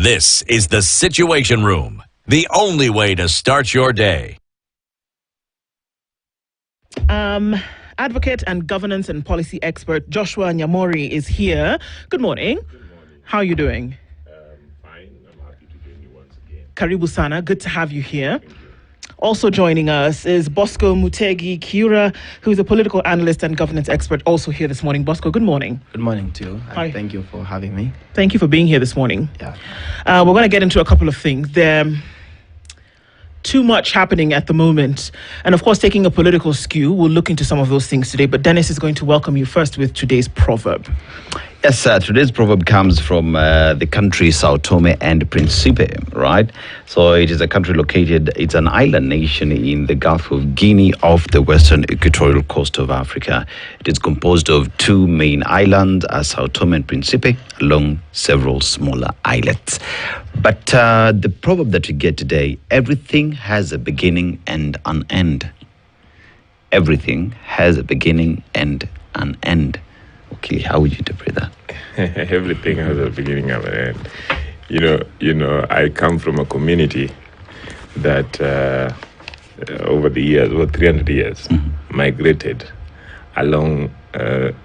This is the Situation Room, the only way to start your day. Advocate and governance and policy expert Joshua Nyamori is here. Good morning. Good morning. How are you doing? Fine. I'm happy to join you once again. Karibu Sana, good to have you here. Thank you. Also joining us is Bosco Mutegi Kiura, who is a political analyst and governance expert, also here this morning. Bosco, good morning. Good morning to you. Hi. Thank you for having me. Thank you for being here this morning. Yeah. We're going to get into a couple of things. There's too much happening at the moment. And of course, taking a political skew, we'll look into some of those things today. But Dennis is going to welcome you first with today's proverb. Yes, today's proverb comes from the country Sao Tome and Principe, right? So it is a country located, it's an island nation in the Gulf of Guinea off the western equatorial coast of Africa. It is composed of two main islands, Sao Tome and Principe, along several smaller islets. But the proverb that we get today, everything has a beginning and an end. Everything has a beginning and an end. Okay, how would you interpret that? Everything has a beginning and an end. You know, I come from a community that over the years, over 300 years, migrated along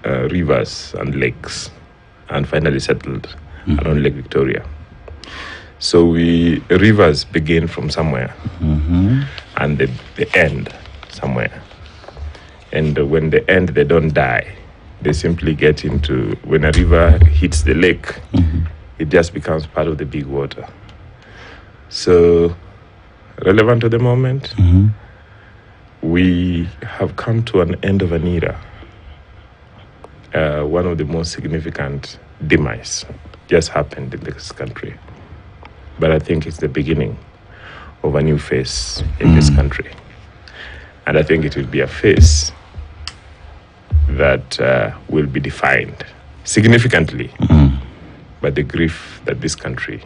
rivers and lakes and finally settled along Lake Victoria. So rivers begin from somewhere and they end somewhere. And when they end, they don't die. They simply get into, when a river hits the lake, it just becomes part of the big water. So, relevant to the moment, we have come to an end of an era. One of the most significant demise just happened in this country. But I think it's the beginning of a new phase in this country. And I think it will be a phase that will be defined significantly by the grief that this country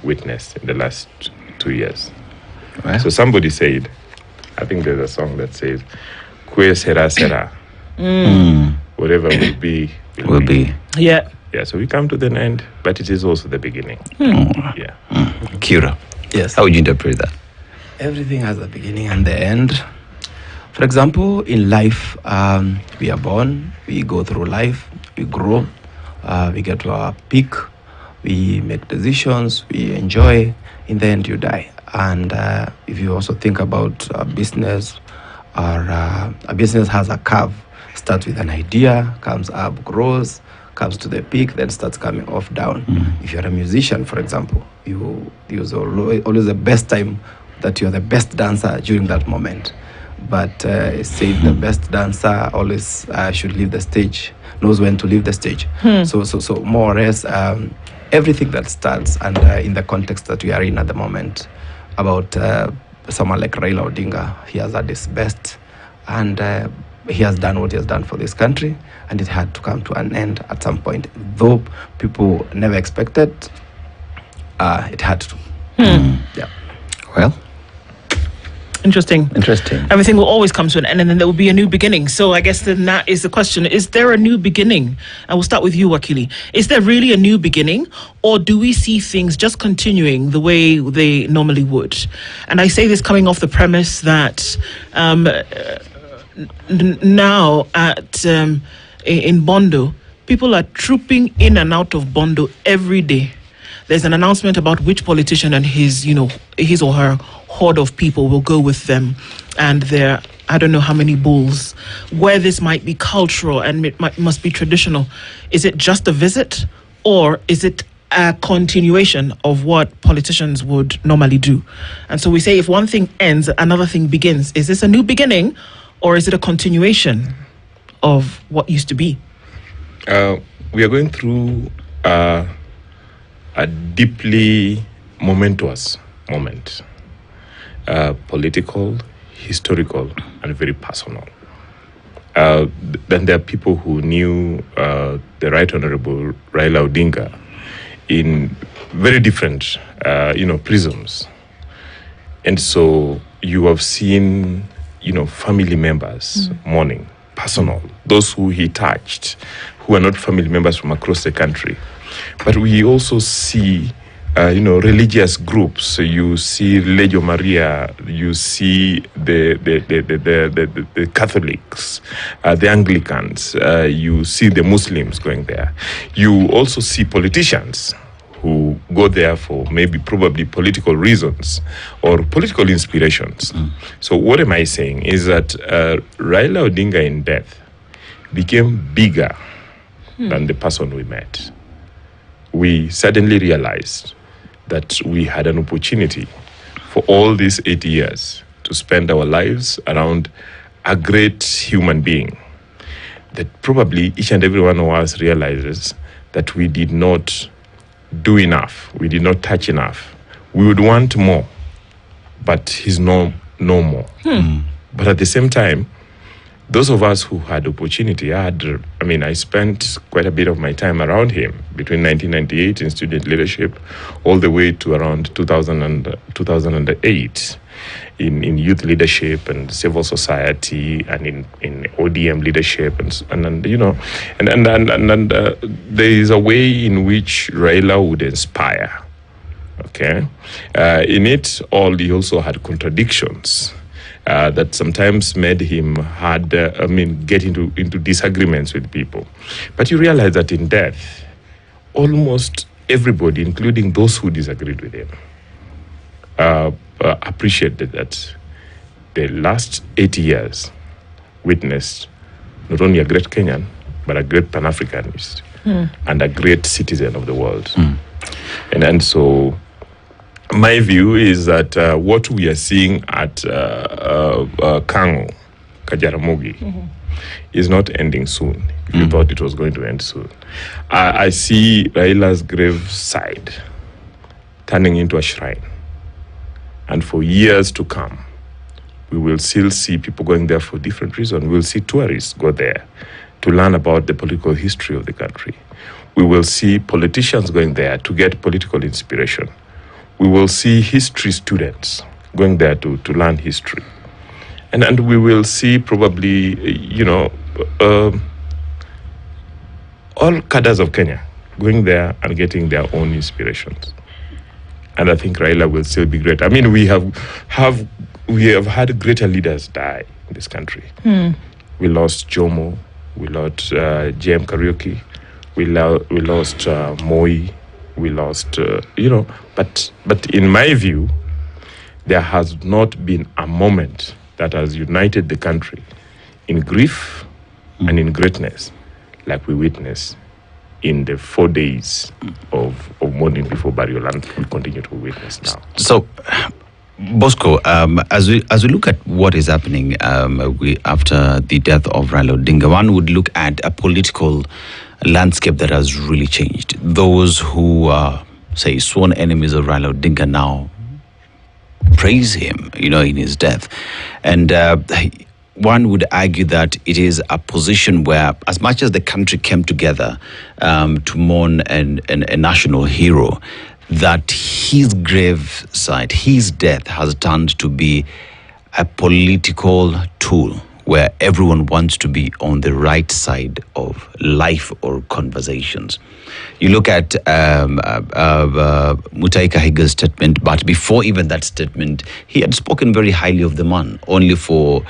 witnessed in the last 2 years. Well. So somebody said, I think there's a song that says, "Kwe sera sera." Whatever will be, Will be. Yeah. Yeah, so we come to the end, but it is also the beginning. Yeah. Kira, Yes. how would you interpret that? Everything has a beginning and the end. For example, in life, we are born, we go through life, we grow, we get to our peak, we make decisions, we enjoy. In the end, you die. And if you also think about a business, or a business has a curve. Starts with an idea, comes up, grows, comes to the peak, then starts coming off down. If you're a musician, for example, you use always the best time that you're the best dancer during that moment. But say the best dancer always should leave the stage, knows when to leave the stage. So more or less, everything that starts, and in the context that we are in at the moment, about someone like Raila Odinga, he has had his best, and he has done what he has done for this country, and it had to come to an end at some point. Though people never expected, it had to. Yeah. Well, Interesting. Everything will always come to an end, and then there will be a new beginning. So I guess then that is the question. Is there a new beginning? And we'll start with you, Wakili. Is there really a new beginning, or do we see things just continuing the way they normally would? And I say this coming off the premise that now in Bondo, people are trooping in and out of Bondo every day. There's an announcement about which politician and his or her horde of people will go with them, and there, I don't know how many bulls. Where this might be cultural and it must be traditional, is it just a visit, or is it a continuation of what politicians would normally do? And so we say, if one thing ends, another thing begins. Is this a new beginning, or is it a continuation of what used to be? We are going through a deeply momentous moment. Political, historical, and very personal. Then there are people who knew the Right Honorable Raila Odinga in very different, prisms. And so you have seen, family members mourning, personal, those who he touched, who are not family members from across the country. But we also see religious groups. So you see Legio Maria, you see the Catholics, the Anglicans, you see the Muslims going there. You also see politicians who go there for probably political reasons or political inspirations. So what am I saying is that Raila Odinga in death became bigger than the person we met. We suddenly realized that we had an opportunity for all these 8 years to spend our lives around a great human being that probably each and every one of us realizes that we did not do enough. We did not touch enough. We would want more, but he's no more. But at the same time, those of us who had opportunity, I spent quite a bit of my time around him between 1998 in student leadership all the way to around 2008 in youth leadership and civil society and in ODM leadership and there is a way in which Raila would inspire. Okay, in it all, he also had contradictions that sometimes made him get into disagreements with people. But you realize that in death, almost everybody, including those who disagreed with him, appreciated that the last 8 years witnessed not only a great Kenyan, but a great Pan-Africanist and a great citizen of the world. And so my view is that what we are seeing at Kang'o, Kajaramogi, is not ending soon. If you thought it was going to end soon. I see Raila's grave side turning into a shrine. And for years to come, we will still see people going there for different reasons. We will see tourists go there to learn about the political history of the country. We will see politicians going there to get political inspiration. We will see history students going there to learn history. And we will see probably, all cadres of Kenya going there and getting their own inspirations. And I think Raila will still be great. I mean, we have had greater leaders die in this country. We lost Jomo, we lost JM Kariuki, we lost Moi, we lost, but in my view, there has not been a moment that has united the country in grief and in greatness like we witnessed in the 4 days of mourning before burial, and we continue to witness now. So, Bosco, as we look at what is happening after the death of Raila Odinga, one would look at a political landscape that has really changed. Those who are, say, sworn enemies of Raila Odinga now praise him, in his death. And one would argue that it is a position where, as much as the country came together to mourn a national hero, that his grave site, his death, has turned to be a political tool where everyone wants to be on the right side of life or conversations. You look at Mutahi Kahiga's statement, but before even that statement, he had spoken very highly of the man, only for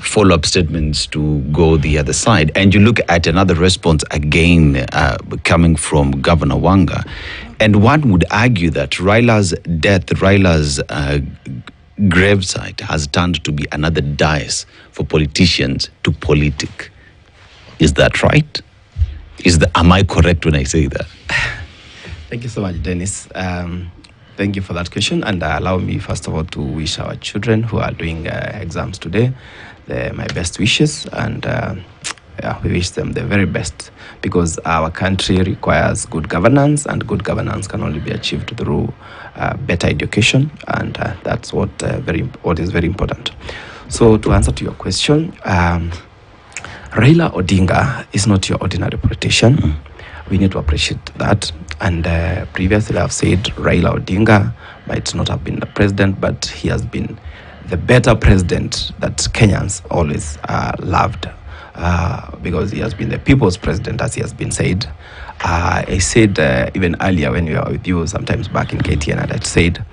follow-up statements to go the other side. And you look at another response again coming from Governor Wanga, and one would argue that Raila's death, Raila's gravesite has turned to be another dais for politicians to politic. Is that right? Am I correct when I say that? Thank you so much, Dennis. Thank you for that question. And allow me, first of all, to wish our children who are doing exams today my best wishes. And we wish them the very best, because our country requires good governance, and good governance can only be achieved through better education. And that's what is very important. So to answer to your question, Raila Odinga is not your ordinary politician. We need to appreciate that. And previously I've said Raila Odinga might not have been the president, but he has been the better president that Kenyans always loved, because he has been the people's president, as he has been said. I said even earlier when we were with you, sometimes back in KTN, and I said,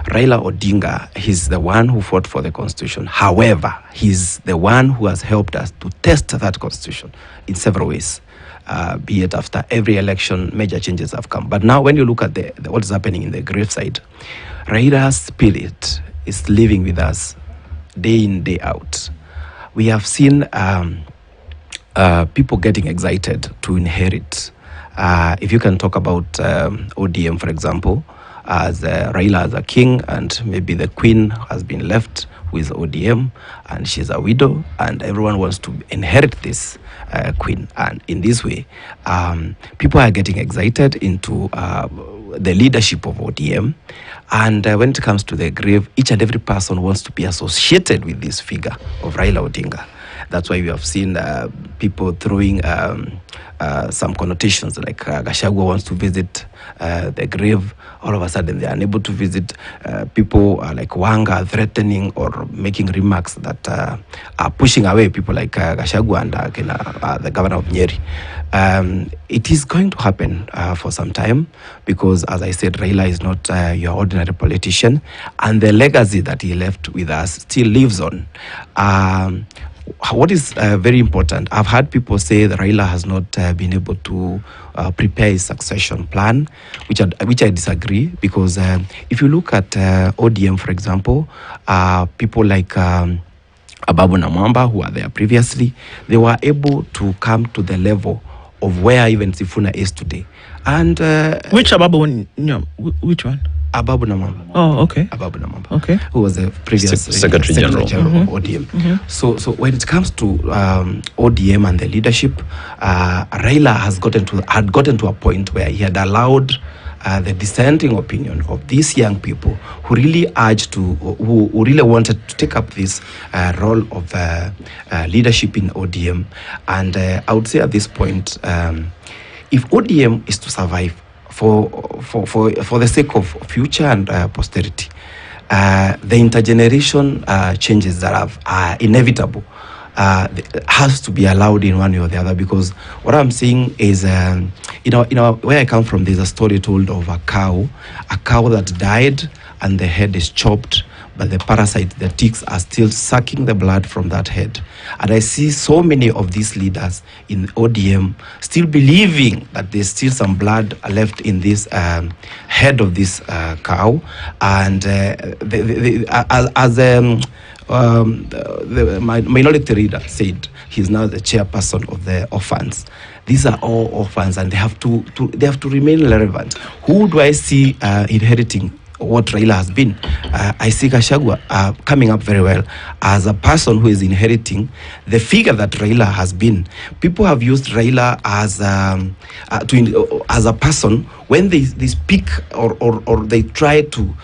Raila Odinga, he's the one who fought for the constitution. However, he's the one who has helped us to test that constitution in several ways. Be it after every election, major changes have come. But now when you look at what is happening in the graveside, Raila's spirit is living with us day in, day out. We have seen people getting excited to inherit. If you can talk about ODM, for example, as Raila as a king, and maybe the queen has been left with ODM, and she's a widow, and everyone wants to inherit this queen. And in this way, people are getting excited into the leadership of ODM. And when it comes to the grave, each and every person wants to be associated with this figure of Raila Odinga. That's why we have seen people throwing some connotations like Gachagua wants to visit the grave. All of a sudden, they are unable to visit. People like Wanga threatening or making remarks that are pushing away people like Gachagua and the governor of Nyeri. It is going to happen for some time because, as I said, Raila is not your ordinary politician, and the legacy that he left with us still lives on. What is very important, I've heard people say that Raila has not been able to prepare his succession plan, which I disagree, because if you look at ODM, for example, people like Ababu Namwamba, who were there previously, they were able to come to the level of where even Sifuna is today. And which Ababu? No, which one? Ababu Namwamba. Oh, okay. Ababu Namwamba. Okay. Who was the previous Secretary General of ODM. So when it comes to ODM and the leadership, Raila had gotten to a point where he had allowed the dissenting opinion of these young people who really who really wanted to take up this role of leadership in ODM. And I would say at this point, if ODM is to survive for the sake of future and posterity, the intergeneration changes that are inevitable has to be allowed in one way or the other, because what I'm seeing is, where I come from, there's a story told of a cow that died and the head is chopped, but the parasites, the ticks, are still sucking the blood from that head. And I see so many of these leaders in ODM still believing that there's still some blood left in this head of this cow. And the minority leader said, he's now the chairperson of the orphans. These are all orphans, and they have to remain relevant. Who do I see inheriting what Raila has been? I see Gachagua coming up very well as a person who is inheriting the figure that Raila has been. People have used Raila as a person when they speak or they try to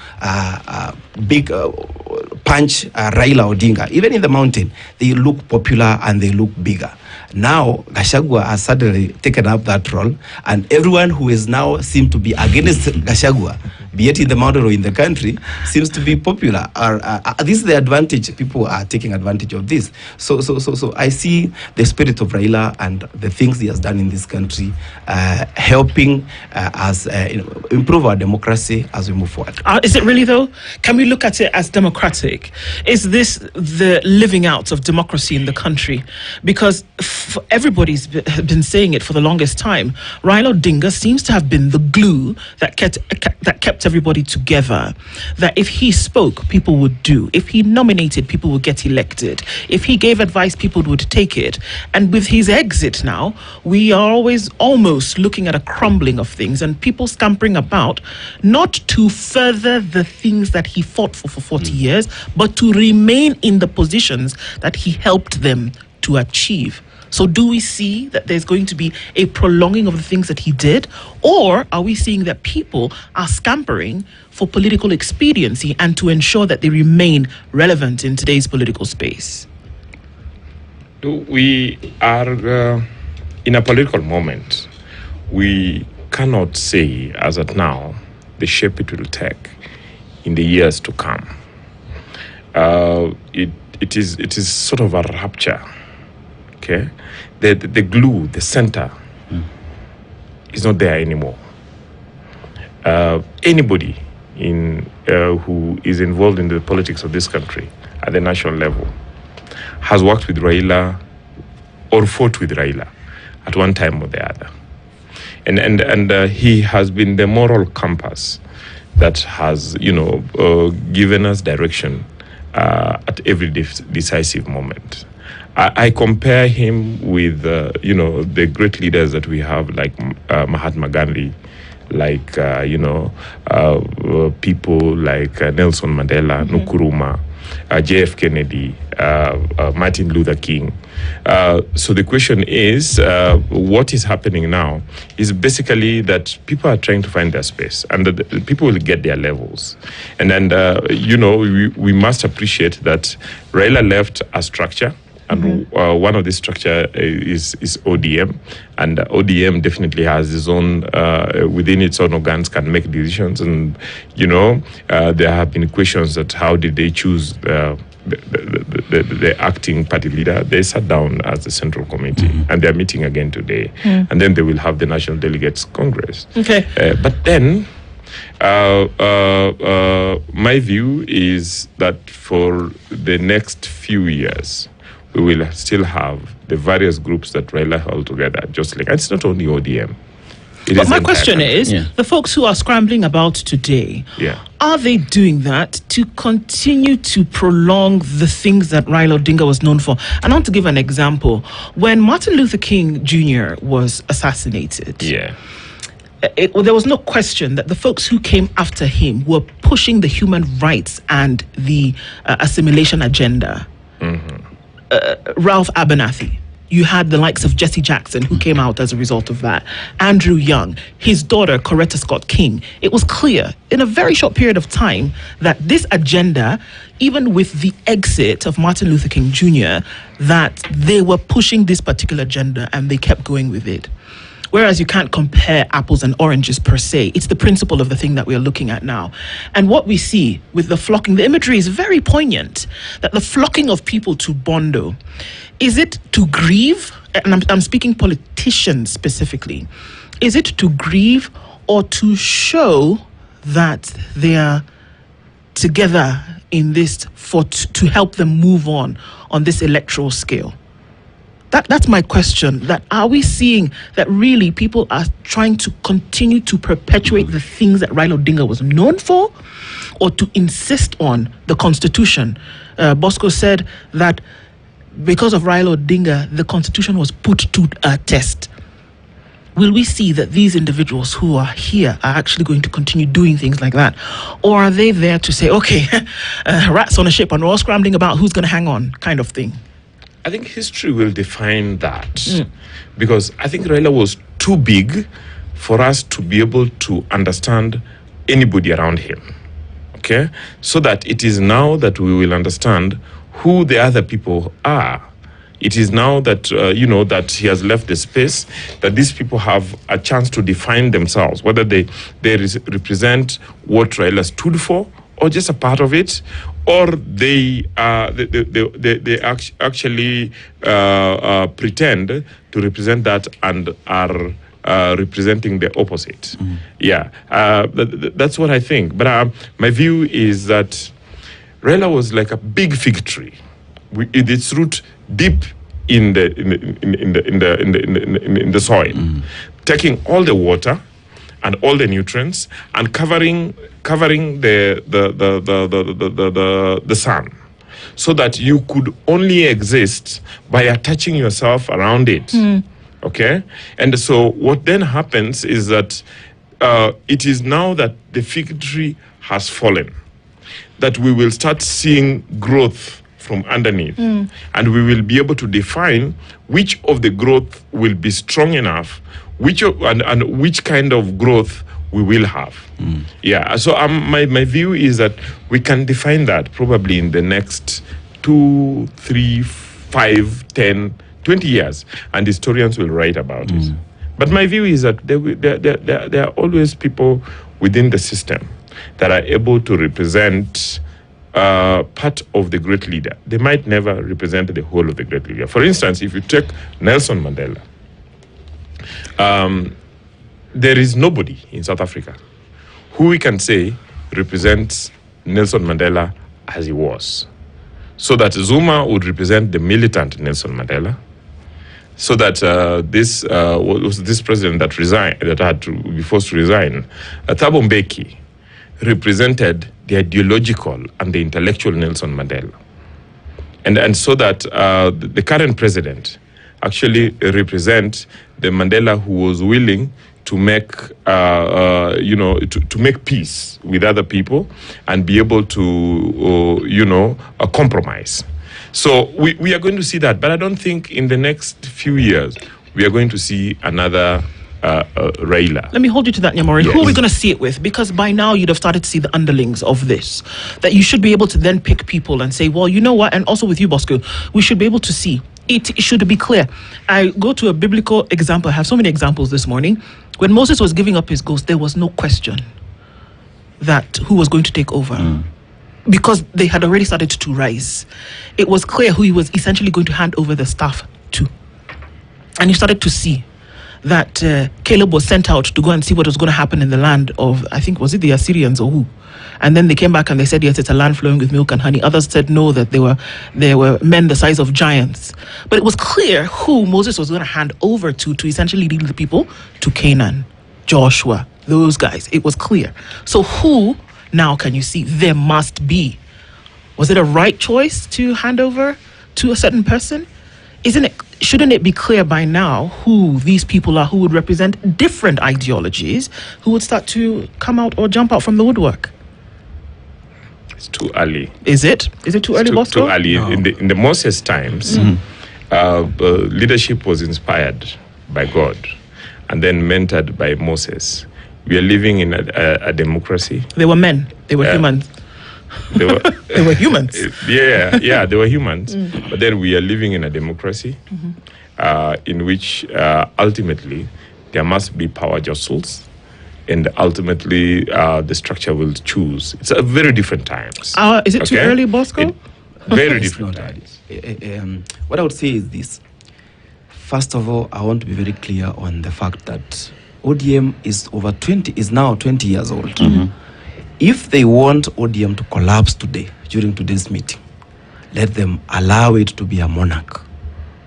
punch Raila Odinga. Even in the mountain, they look popular and they look bigger. Now, Gachagua has suddenly taken up that role, and everyone who is now seemed to be against Gachagua, be it in the mountain or in the country, seems to be popular. This is the advantage. People are taking advantage of this. So I see the spirit of Raila and the things he has done in this country helping us improve our democracy as we move forward. Is it really, though? Can we look at it as democratic? Is this the living out of democracy in the country? Because everybody's been saying it for the longest time. Raila Odinga seems to have been the glue that kept everybody together. That if he spoke, people would do. If he nominated, people would get elected. If he gave advice, people would take it. And with his exit now, we are almost looking at a crumbling of things and people scampering about, not to further the things that he fought for 40 years, but to remain in the positions that he helped them to achieve. So do we see that there's going to be a prolonging of the things that he did? Or are we seeing that people are scampering for political expediency and to ensure that they remain relevant in today's political space? We are in a political moment. We cannot say, as at now, the shape it will take in the years to come. It is sort of a rupture. Okay, the glue, the center, is not there anymore. Anybody who is involved in the politics of this country at the national level has worked with Raila or fought with Raila at one time or the other. And he has been the moral compass that has, given us direction at every decisive moment. I compare him with, the great leaders that we have, like Mahatma Gandhi, like, people like Nelson Mandela, Nkrumah, J.F. Kennedy, Martin Luther King. So the question is, what is happening now is basically that people are trying to find their space, and that people will get their levels. And we must appreciate that Raila left a structure. And one of the structure is ODM, and ODM definitely has its own, within its own organs, can make decisions. And there have been questions that how did they choose the acting party leader? They sat down as the central committee, and they're meeting again today, and then they will have the National Delegates Congress. Okay, but then. My view is that for the next few years, we will still have the various groups that Raila held together, just like, it's not only ODM. But my question is, the folks who are scrambling about today, are they doing that to continue to prolong the things that Raila Odinga was known for? And I want to give an example. When Martin Luther King Jr. was assassinated, there was no question that the folks who came after him were pushing the human rights and the assimilation agenda. Ralph Abernathy. You had the likes of Jesse Jackson, who came out as a result of that. Andrew Young, his daughter, Coretta Scott King. It was clear in a very short period of time that this agenda, even with the exit of Martin Luther King Jr., that they were pushing this particular agenda and they kept going with it. Whereas you can't compare apples and oranges per se. It's the principle of the thing that we are looking at now. And what we see with the flocking, the imagery is very poignant, that the flocking of people to Bondo, is it to grieve? And I'm speaking politicians specifically. Is it to grieve or to show that they are together in this to help them move on this electoral scale? That's my question. That are we seeing that really people are trying to continue to perpetuate the things that Raila Odinga was known for, or to insist on the Constitution? Bosco said that because of Raila Odinga, the Constitution was put to a test. Will we see that these individuals who are here are actually going to continue doing things like that? Or are they there to say, okay, rats on a ship and we're all scrambling about who's going to hang on, kind of thing? I think history will define that, because I think Raila was too big for us to be able to understand anybody around him, okay? So that it is now that we will understand who the other people are. It is now that, that he has left the space, that these people have a chance to define themselves, whether they represent what Raila stood for, or just a part of it, or they actually pretend to represent that and are representing the opposite. That's what I think. But my view is that Raila was like a big fig tree, with its root deep in the soil, taking all the water and all the nutrients and covering the sun, so that you could only exist by attaching yourself around it. Okay? And so what then happens is that it is now that the fig tree has fallen, that we will start seeing growth from underneath. And we will be able to define which of the growth will be strong enough, which kind of growth we will have. So my view is that we can define that probably in the next 2, 3, 5, 10, 20 years, and historians will write about it. But my view is that there are always people within the system that are able to represent part of the great leader. They might never represent the whole of the great leader. For instance, if you take Nelson Mandela, there is nobody in South Africa who we can say represents Nelson Mandela as he was. So that Zuma would represent the militant Nelson Mandela. So that this was this president that resigned, that had to be forced to resign, Thabo Mbeki, represented the ideological and the intellectual Nelson Mandela. And so that the current president actually represents the Mandela who was willing to make, to make peace with other people and be able to, compromise. So we are going to see that, but I don't think in the next few years we are going to see another Raila. Let me hold you to that, Nyamori. Yes. Who are we going to see it with? Because by now you'd have started to see the underlings of this. That you should be able to then pick people and say, well, you know what? And also with you, Bosco, we should be able to see. It should be clear. I go to a biblical example. I have so many examples this morning. When Moses was giving up his ghost, there was no question that who was going to take over. Because they had already started to rise. It was clear who he was essentially going to hand over the staff to. And you started to see that Caleb was sent out to go and see what was going to happen in the land of, I think, was it the Assyrians or who? And then they came back and they said, yes, it's a land flowing with milk and honey. Others said no, that they were men the size of giants. But it was clear who Moses was going to hand over to essentially lead the people to Canaan, Joshua, those guys. It was clear. So who now can you see there must be? Was it a right choice to hand over to a certain person? Shouldn't it be clear by now who these people are who would represent different ideologies, who would start to come out or jump out from the woodwork? It's too early. Is it? Is it too early, Bosco? Too early. No. In the Moses times, leadership was inspired by God and then mentored by Moses. We are living in a democracy. They were men. They were humans. They were, they were humans. Yeah, they were humans. But then we are living in a democracy in which ultimately there must be power jostles, and ultimately the structure will choose. It's a very different times. Is it too early, Bosco? Very different times. What I would say is this. First of all, I want to be very clear on the fact that ODM is now 20 years old. If they want ODM to collapse today, during today's meeting, let them allow it to be a monarch.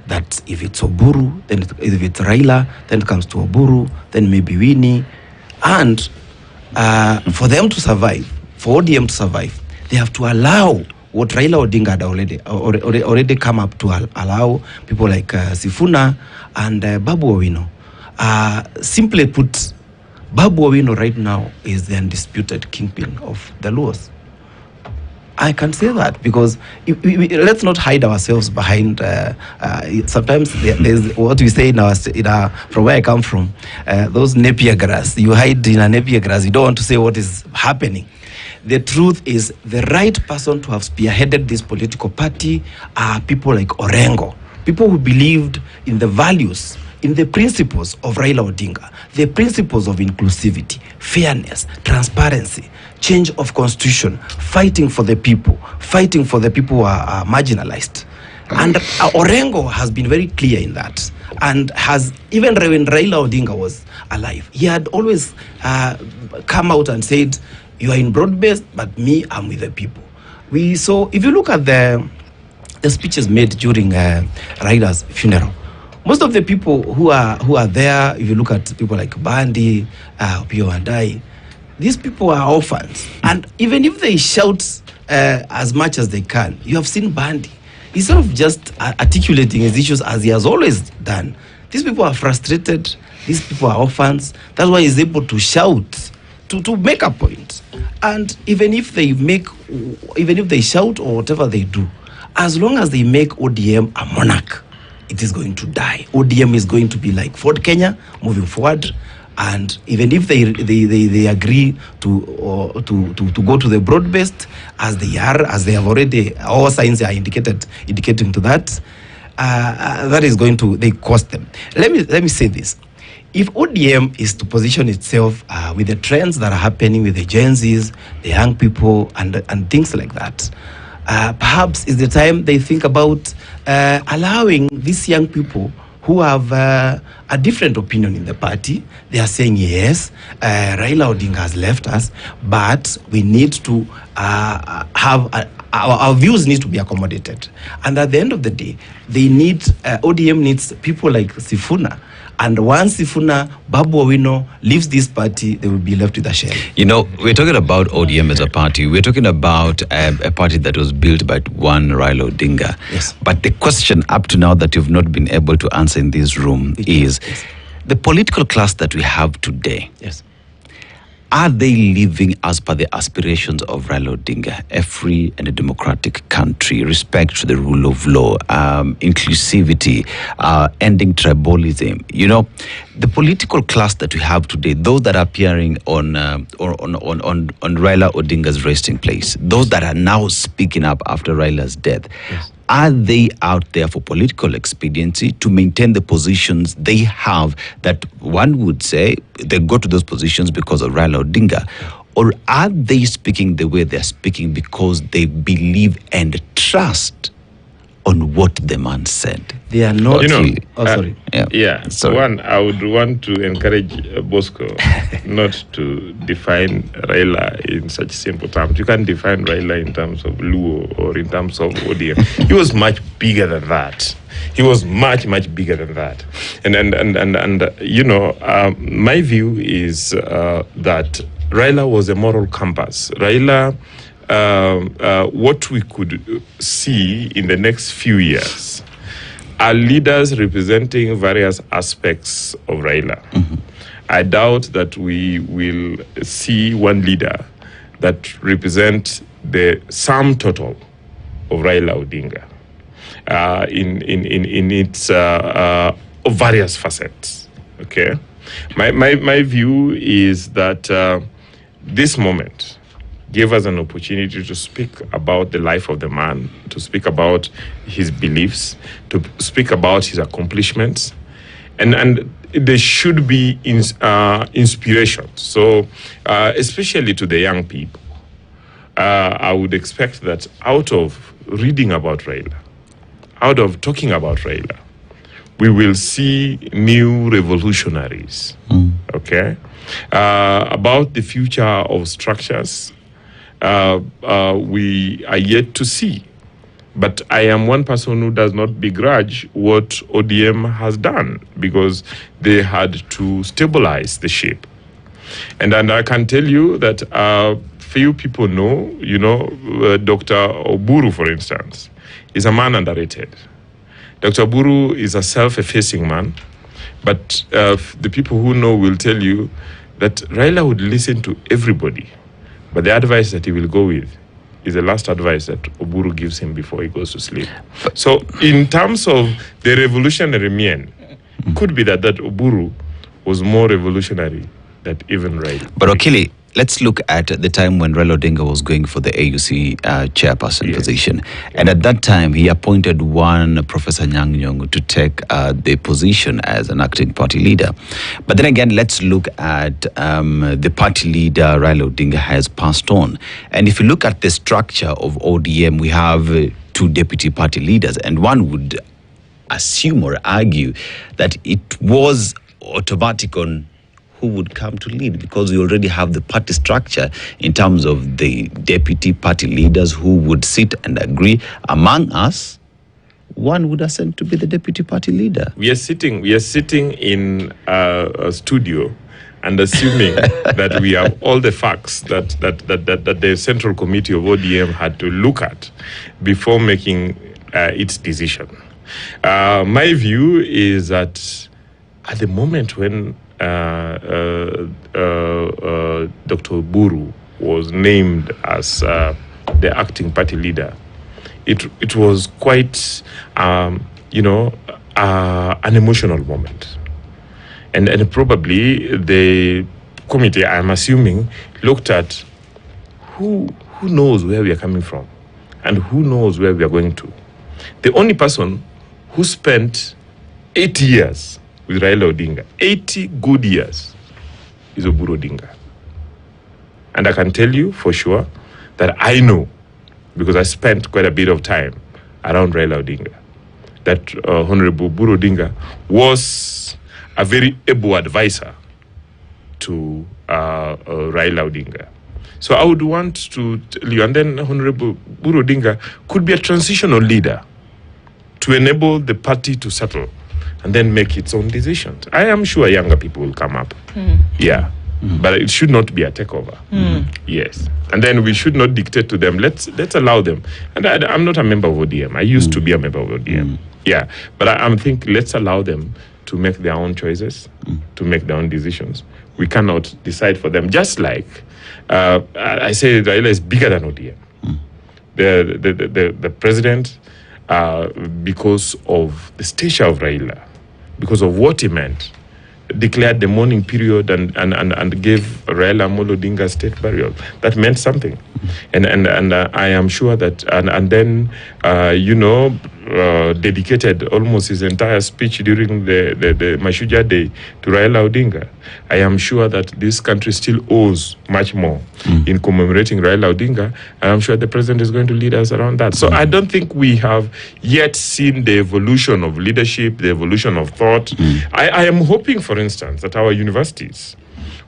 That if it's Oburu, then if it's Raila, then it comes to Oburu, then maybe Winnie. And for them to survive, for ODM to survive, they have to allow what Raila Odinga had already come up to allow people like Sifuna and Babu Owino. Simply put, Babu Owino right now is the undisputed kingpin of the Luos. I can say that because let's not hide ourselves behind. Sometimes there's what we say from where I come from, those napier grass. You hide in a napier grass. You don't want to say what is happening. The truth is, the right person to have spearheaded this political party are people like Orengo, people who believed in the values, in the principles of Raila Odinga, the principles of inclusivity, fairness, transparency, change of constitution, fighting for the people who are marginalized. And Orengo has been very clear in that, and has, even when Raila Odinga was alive, he had always come out and said, you are in broad-based, but me, I'm with the people. So if you look at the speeches made during Raila's funeral, most of the people who are there, if you look at people like Bandi, Pio Andai, these people are orphans. And even if they shout as much as they can, you have seen Bandi. Instead of just articulating his issues as he has always done, these people are frustrated, these people are orphans. That's why he's able to shout, to make a point. And even if they shout or whatever they do, as long as they make ODM a monarch, it is going to die. ODM is going to be like Ford Kenya moving forward. And even if they agree to go to the broad-based, as they have already, all signs are indicating to that, that is going to cost them. Let me say this. If ODM is to position itself with the trends that are happening with the Gen Zs, the young people, and things like that, perhaps it's the time they think about allowing these young people who have a different opinion in the party. They are saying, yes, Raila Odinga has left us, but we need to have our views need to be accommodated. And at the end of the day, they need ODM needs people like Sifuna. And once Sifuna, Babu Owino leaves this party, they will be left with a shell. You know, we're talking about ODM as a party. We're talking about a party that was built by one Raila Odinga. Yes. But the question up to now that you've not been able to answer in this room is the political class that we have today. Yes. Are they living as per the aspirations of Raila Odinga, a free and a democratic country, respect to the rule of law, inclusivity, ending tribalism? You know, the political class that we have today, those that are appearing on Raila Odinga's resting place, those that are now speaking up after Raila's death, Yes. are they out there for political expediency to maintain the positions they have that one would say they go to those positions because of Raila Odinga? Or are they speaking the way they're speaking because they believe and trust on what the man said? They are not. You know, sorry. Yeah. Sorry. One, I would want to encourage Bosco not to define Raila in such simple terms. You can't define Raila in terms of Luo or in terms of ODM. He was much bigger than that. He was much bigger than that. And you know, my view is that Raila was a moral compass. Raila, what we could see in the next few years are leaders representing various aspects of Raila. Mm-hmm. I doubt that we will see one leader that represents the sum total of Raila Odinga in its various facets. Okay, my view is that this moment gave us an opportunity to speak about the life of the man, to speak about his beliefs, to speak about his accomplishments, and there should be inspiration. So, especially to the young people, I would expect that out of reading about Raila, out of talking about Raila, we will see new revolutionaries, okay, about the future of structures. We are yet to see. But I am one person who does not begrudge what ODM has done because they had to stabilize the ship. And I can tell you that few people know, you know, Dr. Oburu, for instance, is a man underrated. Dr. Oburu is a self-effacing man, but the people who know will tell you that Raila would listen to everybody. But the advice that he will go with is the last advice that Oburu gives him before he goes to sleep. So in terms of the revolutionary men, could be that Oburu was more revolutionary than even Raila. But Okili, let's look at the time when Raila Odinga was going for the AUC chairperson position. And at that time, he appointed one Professor Nyang' Nyong'o to take the position as an acting party leader. But then again, let's look at the party leader Raila Odinga has passed on. And if you look at the structure of ODM, we have two deputy party leaders. And one would assume or argue that it was automatic on who would come to lead, because we already have the party structure in terms of the deputy party leaders who would sit and agree among us. One would ascend to be the deputy party leader. We are sitting in a studio and assuming that we have all the facts that the Central Committee of ODM had to look at before making its decision. My view is that at the moment when Dr. Oburu was named as the acting party leader, it was quite, an emotional moment. And probably the committee, I'm assuming, looked at who knows where we are coming from and who knows where we are going to. The only person who spent 8 years with Raila Odinga, 80 good years, is Oburu Odinga. And I can tell you for sure that I know, because I spent quite a bit of time around Raila Odinga, that Honorable Buru Odinga was a very able advisor to Raila Odinga. So I would want to tell you, and then Honorable Buru Odinga could be a transitional leader to enable the party to settle and then make its own decisions. I am sure younger people will come up. Yeah. But it should not be a takeover. Yes. And then we should not dictate to them. Let's allow them. And I'm not a member of ODM. I used to be a member of ODM. Yeah. But I'm thinking let's allow them to make their own choices, to make their own decisions. We cannot decide for them. Just like I say Raila is bigger than ODM. The president, because of the stature of Raila, because of what he meant, declared the mourning period and gave Raila Amolo Odinga state burial. That meant something. And I am sure that, and then, dedicated almost his entire speech during the Mashuja Day to Raila Odinga. I am sure that this country still owes much more in commemorating Raila Odinga, and I'm sure the president is going to lead us around that. So I don't think we have yet seen the evolution of leadership, the evolution of thought. I am hoping, for instance, that our universities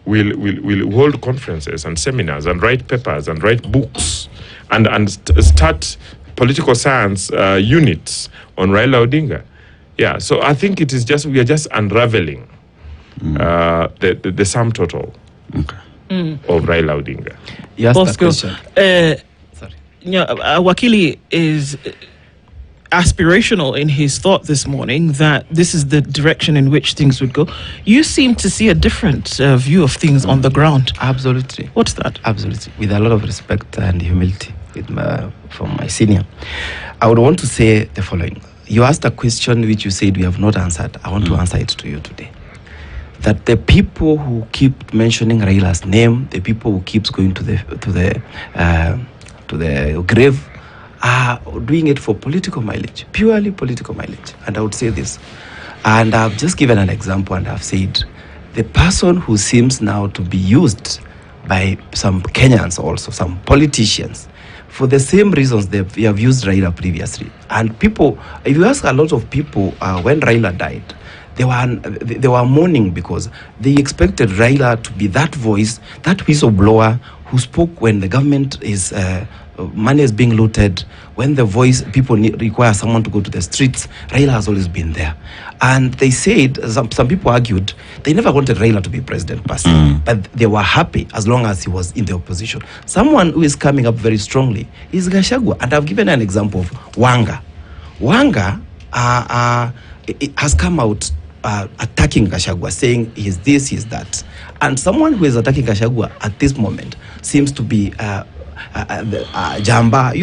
will hold conferences and seminars and write papers and write books and start political science units on Raila Odinga. Yeah, so I think it is we are just unraveling the sum total of Raila Odinga. Yes, Bosco, Sorry. Wakili is aspirational in his thought this morning that this is the direction in which things would go. You seem to see a different view of things on the ground. Absolutely. What's that? Absolutely. With a lot of respect and humility from my senior, I would want to say the following. You asked a question which you said we have not answered. I want to answer it to you today. That the people who keep mentioning Raila's name, the people who keeps going to the grave, are doing it for political mileage, purely political mileage. And I would say this, and I've just given an example, and I've said the person who seems now to be used by some Kenyans, also some politicians, for the same reasons they have used Raila previously. And people, if you ask a lot of people, when Raila died, they were mourning because they expected Raila to be that voice, that whistleblower who spoke when the government is money is being looted, when the voice people require someone to go to the streets. Raila has always been there. And they said, some people argued, they never wanted Raila to be president per se, but they were happy as long as he was in the opposition. Someone who is coming up very strongly is Gachagua. And I've given an example of Wanga. Wanga has come out attacking Gachagua, saying he's this, he's that. And someone who is attacking Gachagua at this moment seems to be Jamba,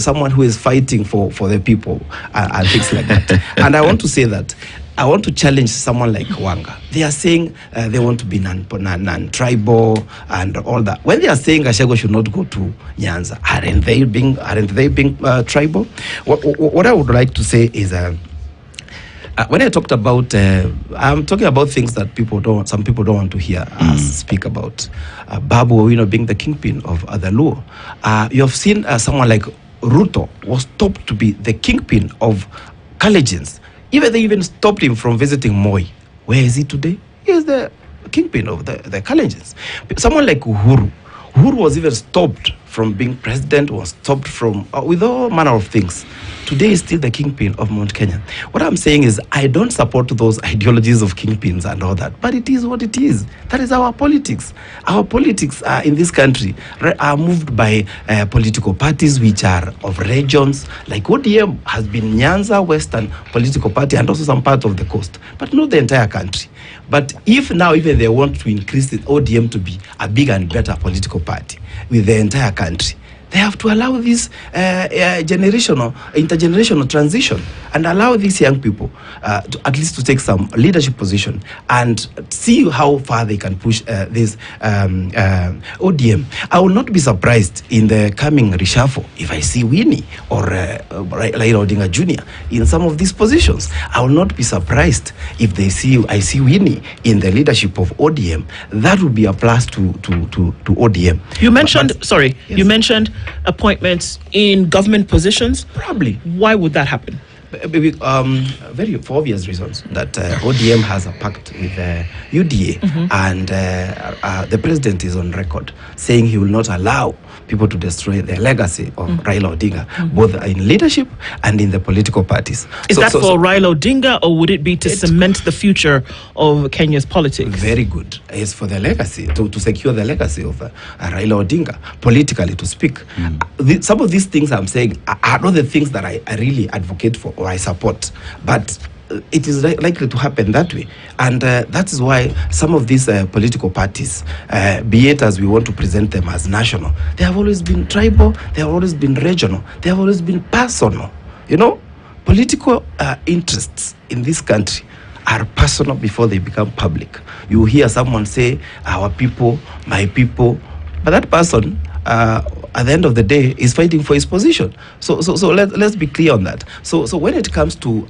someone who is fighting for the people and things like that. And I want to say that I want to challenge someone like Wanga. They are saying they want to be non-tribal and all that. When they are saying Gachagua should not go to Nyanza, aren't they being tribal? What I would like to say is when I talked about, I'm talking about things that some people don't want to hear us speak about. Babu Owino being the kingpin of the Luo. You have seen someone like Ruto was stopped to be the kingpin of Kalenjins. They even stopped him from visiting Moi. Where is he today? He is the kingpin of the Kalenjins. Someone like Uhuru was even stopped from being president, was stopped from, with all manner of things. Today is still the kingpin of Mount Kenya. What I'm saying is I don't support those ideologies of kingpins and all that, but it is what it is. That is our politics. Our politics in this country are moved by political parties which are of regions. Like ODM has been Nyanza Western political party and also some part of the coast, but not the entire country. But if now even they want to increase the ODM to be a bigger and better political party with the entire country, they have to allow this intergenerational transition and allow these young people at least to take some leadership position and see how far they can push this ODM. I will not be surprised in the coming reshuffle if I see Winnie or Raila Odinga Jr. in some of these positions. I will not be surprised if I see Winnie in the leadership of ODM. That would be a plus to ODM. You mentioned, you mentioned appointments in government positions. Probably. Why would that happen? Very for obvious reasons that ODM has a pact with UDA, and the president is on record saying he will not allow people to destroy the legacy of Raila Odinga, both in leadership and in the political parties. Is that for Raila Odinga, or would it be to cement the future of Kenya's politics? Very good. It's for the legacy, to secure the legacy of Raila Odinga, politically to speak. Some of these things I'm saying are not the things that I really advocate for or I support, but it is likely to happen that way. And that is why some of these political parties, be it as we want to present them as national, they have always been tribal, they have always been regional, they have always been personal. You know, political interests in this country are personal before they become public. You hear someone say, our people, my people, but that person, at the end of the day, is fighting for his position. So let's be clear on that. So when it comes to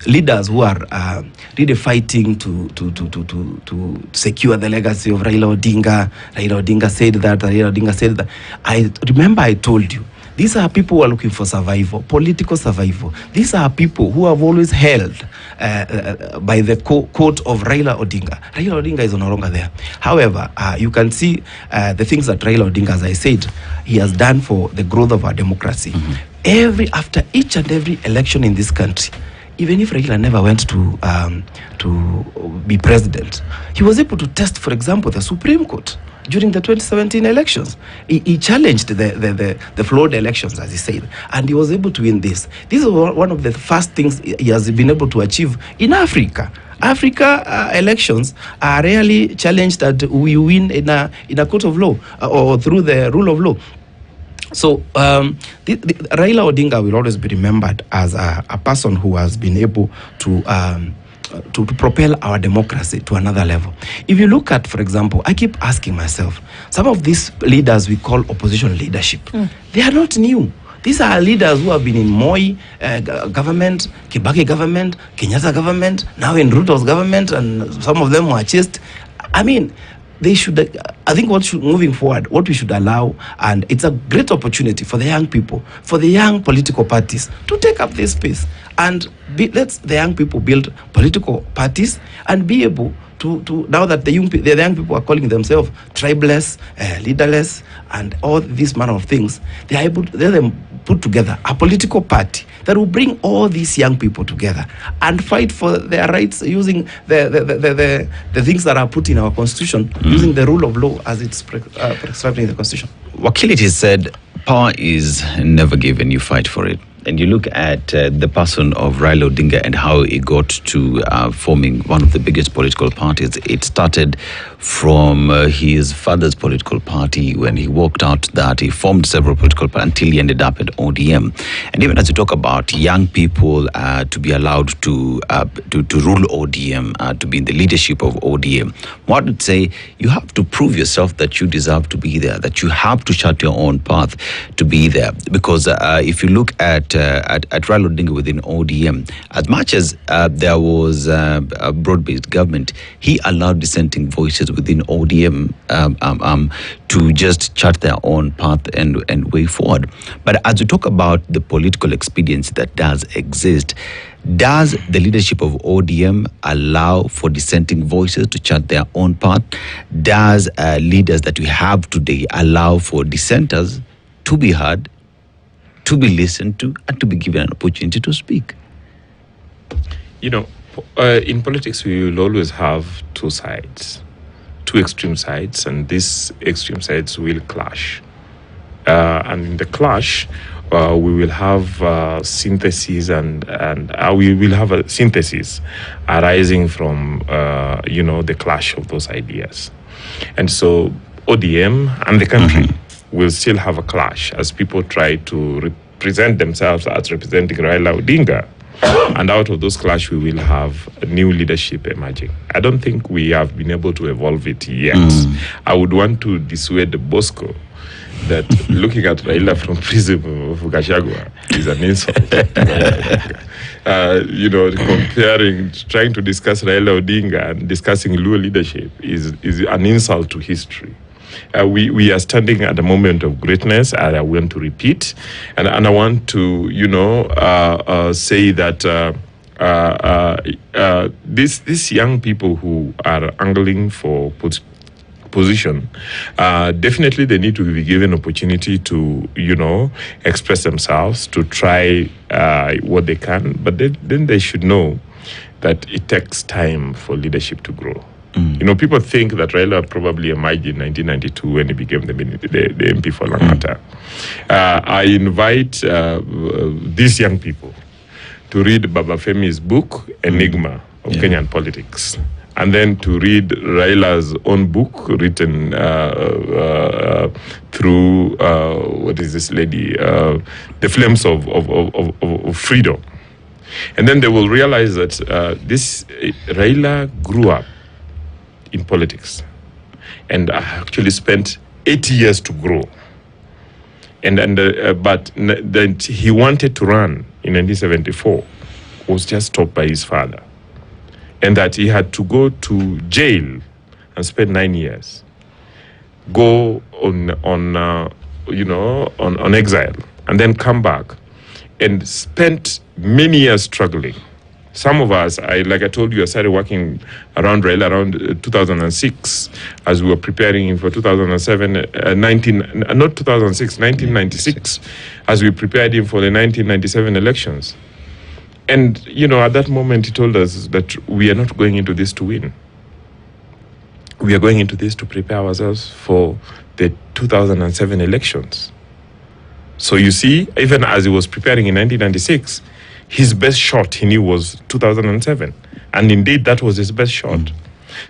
leaders who are really fighting to secure the legacy of Raila Odinga said that, Raila Odinga said that. I remember I told you, these are people who are looking for survival, political survival. These are people who have always held by the quote of Raila Odinga. Raila Odinga is no longer there. However, you can see the things that Raila Odinga, as I said, he has done for the growth of our democracy. After each and every election in this country, even if Raila never went to be president, he was able to test, for example, the Supreme Court. During the 2017 elections, he challenged the flawed elections, as he said, and he was able to win this. This is one of the first things he has been able to achieve in Africa. Elections are rarely challenged that we win in a court of law or through the rule of law. So Raila Odinga will always be remembered as a person who has been able to propel our democracy to another level. If you look at, for example, I keep asking myself, some of these leaders we call opposition leadership, they are not new. These are leaders who have been in Moi government, Kibaki government, Kenyatta government, now in Ruto's government, and some of them were chased. I mean, they should, I think moving forward, what we should allow, and it's a great opportunity for the young people, for the young political parties to take up this space and let the young people build political parties and be able to now that the young people are calling themselves tribeless, leaderless, and all these manner of things, they are able to let them put together a political party that will bring all these young people together and fight for their rights using the things that are put in our constitution, using the rule of law as it's prescribed in the constitution. Wakility said, power is never given, you fight for it. And you look at the person of Raila Odinga and how he got to forming one of the biggest political parties. It started from his father's political party. When he walked out that, he formed several political parties until he ended up at ODM. And even as you talk about young people to be allowed to rule ODM, to be in the leadership of ODM, what would say you have to prove yourself that you deserve to be there, that you have to chart your own path to be there. Because if you look at Raila Odinga within ODM, as much as there was a broad-based government, he allowed dissenting voices within ODM to just chart their own path and way forward. But as we talk about the political expedience that does exist, does the leadership of ODM allow for dissenting voices to chart their own path? Does leaders that we have today allow for dissenters to be heard, to be listened to, and to be given an opportunity to speak? You know, in politics, we will always have two sides, two extreme sides, and these extreme sides will clash. And in the clash, we will have synthesis, and we will have a synthesis arising from, the clash of those ideas. And so ODM and the country will still have a clash as people try to represent themselves as representing Raila Odinga. And out of those clash, we will have a new leadership emerging. I don't think we have been able to evolve it yet. I would want to dissuade Bosco that looking at Raila from prism of Gachagua is an insult. Trying to discuss Raila Odinga and discussing Luo leadership is an insult to history. we are standing at a moment of greatness, and I want to repeat, and I want to, say that these young people who are angling for position, definitely they need to be given opportunity to, express themselves, to try what they can, but then they should know that it takes time for leadership to grow. People think that Raila probably emerged in 1992 when he became the MP for Langata. I invite these young people to read Baba Femi's book, Enigma of Kenyan Politics, and then to read Raila's own book written through, what is this lady? The Flames of Freedom. And then they will realize that this Raila grew up in politics and actually spent 8 years to grow. But then he wanted to run in 1974, was just stopped by his father. And that he had to go to jail and spend 9 years, go on exile, and then come back, and spent many years struggling. Some of us, like I told you, I started working around Raila around 2006 as we were preparing for 1996, as we prepared him for the 1997 elections. And, at that moment, he told us that we are not going into this to win. We are going into this to prepare ourselves for the 2007 elections. So you see, even as he was preparing in 1996, his best shot, he knew, was 2007. And indeed, that was his best shot.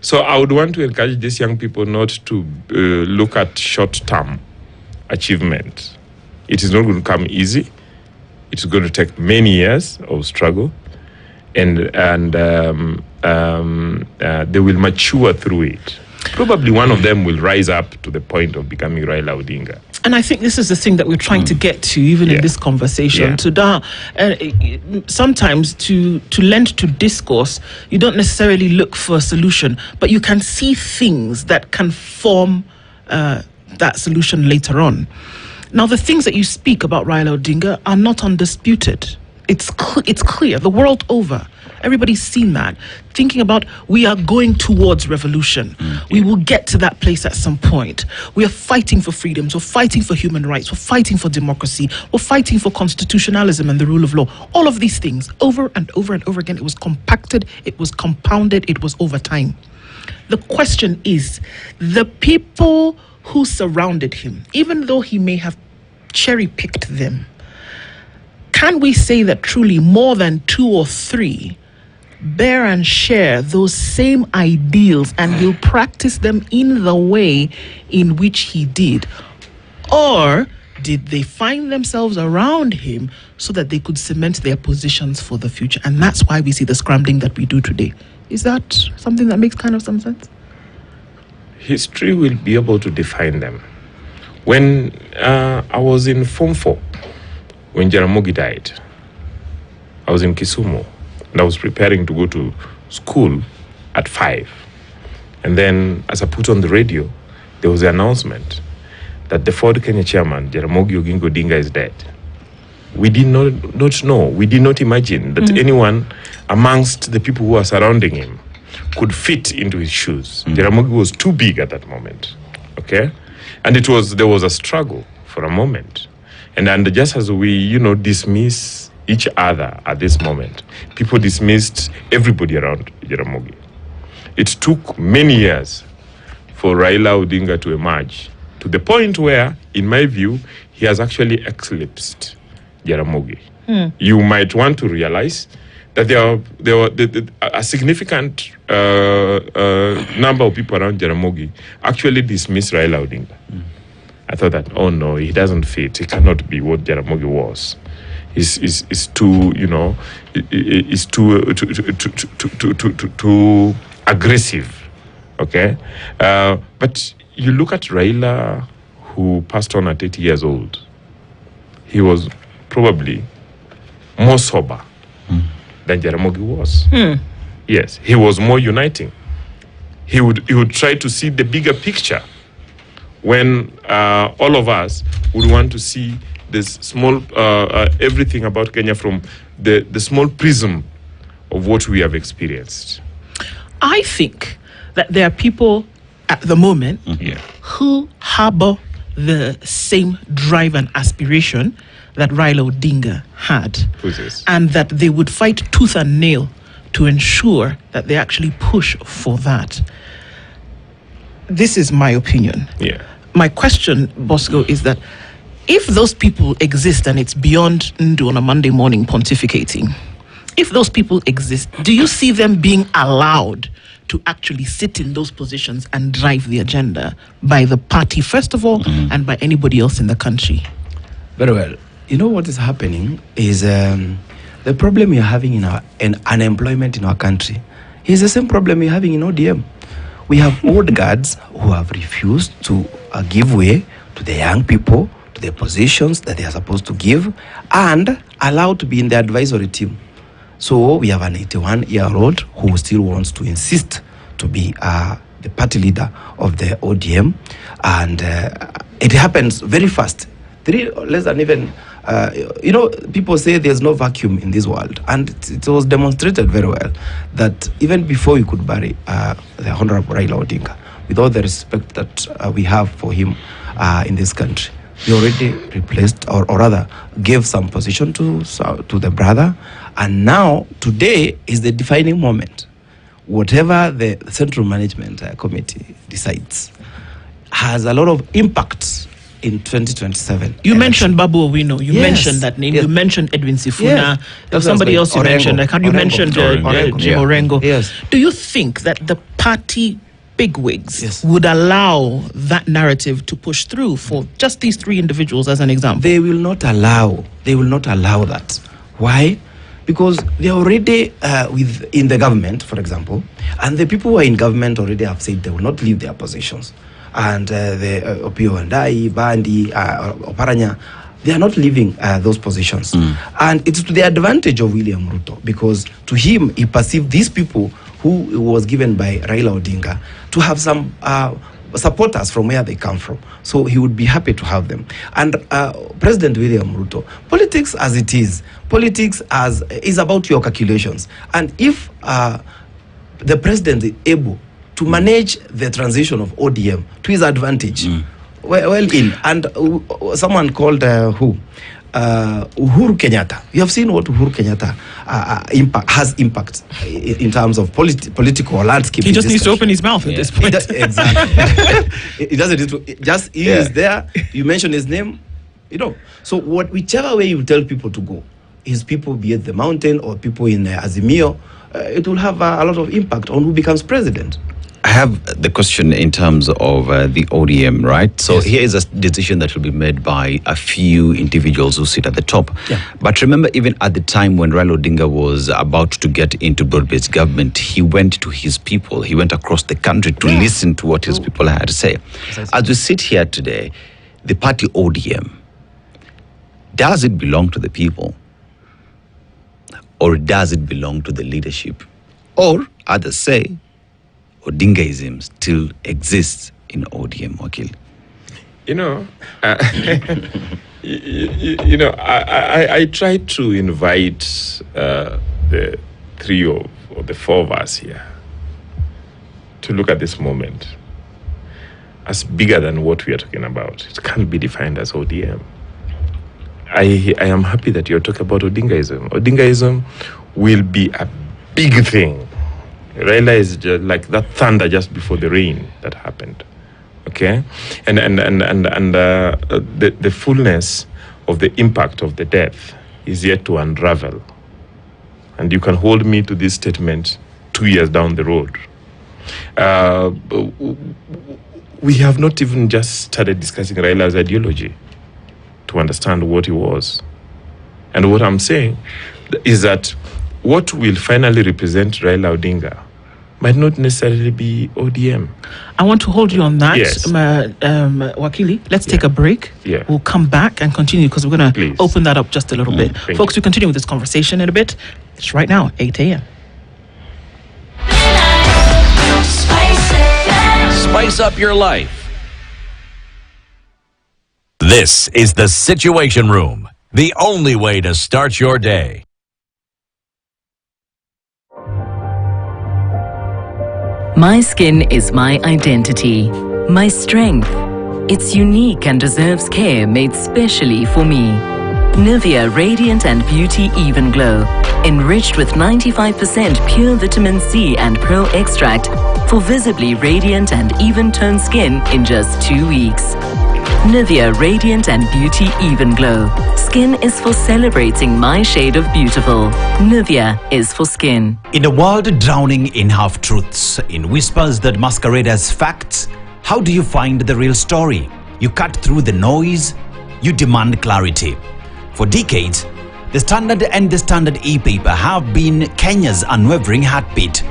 So I would want to encourage these young people not to look at short-term achievement. It is not going to come easy. It's going to take many years of struggle, and they will mature through it. Probably one of them will rise up to the point of becoming Raila Odinga. And I think this is the thing that we're trying to get to, even in this conversation. Sometimes to lend to discourse, you don't necessarily look for a solution, but you can see things that can form that solution later on. Now, the things that you speak about Raila Odinga are not undisputed. It's clear, the world over. Everybody's seen that. Thinking about, we are going towards revolution. We will get to that place at some point. We are fighting for freedoms. We're fighting for human rights. We're fighting for democracy. We're fighting for constitutionalism and the rule of law. All of these things, over and over and over again, it was compacted, it was compounded, it was over time. The question is, the people who surrounded him, even though he may have cherry-picked them, can we say that truly more than 2 or 3 bear and share those same ideals and will practice them in the way in which he did? Or did they find themselves around him so that they could cement their positions for the future? And that's why we see the scrambling that we do today. Is that something that makes kind of some sense? History will be able to define them. When I was in Form 4, when Jaramogi died, I was in Kisumu, and I was preparing to go to school at 5. And then, as I put on the radio, there was the announcement that the Ford Kenya chairman, Jaramogi Oginga Odinga, is dead. We did not know, we did not imagine that anyone amongst the people who are surrounding him could fit into his shoes. Jaramogi was too big at that moment, okay? And there was a struggle for a moment. And just as we, dismiss each other at this moment, people dismissed everybody around Jaramogi. It took many years for Raila Odinga to emerge to the point where, in my view, he has actually eclipsed Jaramogi. You might want to realize that there were a significant number of people around Jaramogi actually dismissed Raila Odinga. I thought that, oh no, he doesn't fit. He cannot be what Jaramogi was. He's too, is too aggressive. Okay, but you look at Raila, who passed on at 80 years old. He was probably more sober than Jaramogi was. Yes, he was more uniting. He would try to see the bigger picture when all of us would want to see this small, everything about Kenya from the small prism of what we have experienced? I think that there are people at the moment who harbor the same drive and aspiration that Raila Odinga had. Who's this? And that they would fight tooth and nail to ensure that they actually push for that. This is my opinion. Yeah. My question, Bosco, is that if those people exist and it's beyond Ndu on a Monday morning pontificating, if those people exist, do you see them being allowed to actually sit in those positions and drive the agenda by the party, first of all, and by anybody else in the country? Very well. You know what is happening is the problem you're having in unemployment in our country is the same problem you're having in ODM. We have old guards who have refused to give way to the young people, to the positions that they are supposed to give, and allowed to be in the advisory team. So we have an 81-year-old who still wants to insist to be the party leader of the ODM, and it happens very fast. Less than even, people say there's no vacuum in this world, and it was demonstrated very well that even before you could bury the Honorable Raila Odinga, with all the respect that we have for him in this country, we already replaced, or rather gave some position to the brother, and now today is the defining moment. Whatever the Central Management Committee decides has a lot of impact in 2027. You mentioned Babu Owino. You Yes. mentioned that name. Yes. You mentioned Edwin Sifuna. Yes. There's somebody else you Orengo. mentioned. Like, you Orengo. mentioned Jim Orengo. Yes. Do you think that the party bigwigs Yes. would allow that narrative to push through for just these three individuals as an example? They will not allow that. Why? Because they're already in the government, for example, and the people who are in government already have said they will not leave their positions. And the Opio and Bandi, Oparanya, they are not leaving those positions. And it's to the advantage of William Ruto, because to him, he perceived these people who was given by Raila Odinga to have some supporters from where they come from. So he would be happy to have them. And President William Ruto, politics as it is, is about your calculations. And if the president is able to manage the transition of ODM to his advantage, well in. And someone called Uhuru Kenyatta. You have seen what Uhuru Kenyatta has impact in terms of political landscape. He just needs to open his mouth at this point. Exactly. He doesn't need to. Just he is there. You mention his name. So whichever way you tell people to go, his people, be it the mountain or people in Azimio, it will have a lot of impact on who becomes president. I have the question in terms of the ODM, right? So Yes. here is a decision that will be made by a few individuals who sit at the top. Yeah. But remember, even at the time when Raila Odinga was about to get into broad-based government, he went to his people. He went across the country to listen to what his people had to say. As we sit here today, the party ODM, does it belong to the people? Or does it belong to the leadership? Or, others say, Odingaism still exists in ODM, Wakil. I tried to invite the three or the four of us here to look at this moment as bigger than what we are talking about. It can't be defined as ODM. I am happy that you're talking about Odingaism. Odingaism will be a big thing. Raila is just like that thunder just before the rain that happened, okay? And the fullness of the impact of the death is yet to unravel. And you can hold me to this statement 2 years down the road. We have not even just started discussing Raila's ideology to understand what he was. And what I'm saying is that what will finally represent Raila Odinga might not necessarily be ODM. I want to hold you on that, Yes. Wakili. Let's take a break. Yeah. We'll come back and continue because we're going Please. to open that up just a little bit. Thank Folks, you. we continue with this conversation in a bit. It's right now, 8 a.m. Spice up your life. This is the Situation Room, the only way to start your day. My skin is my identity, my strength. It's unique and deserves care made specially for me. Nivea Radiant and Beauty Even Glow, enriched with 95% pure vitamin C and pearl extract for visibly radiant and even-toned skin in just 2 weeks. Nivea Radiant and Beauty Even Glow. Skin is for celebrating my shade of beautiful. Nivea is for skin. In a world drowning in half-truths, in whispers that masquerade as facts, how do you find the real story? You cut through the noise, you demand clarity. For decades, the Standard and the Standard e-paper have been Kenya's unwavering heartbeat.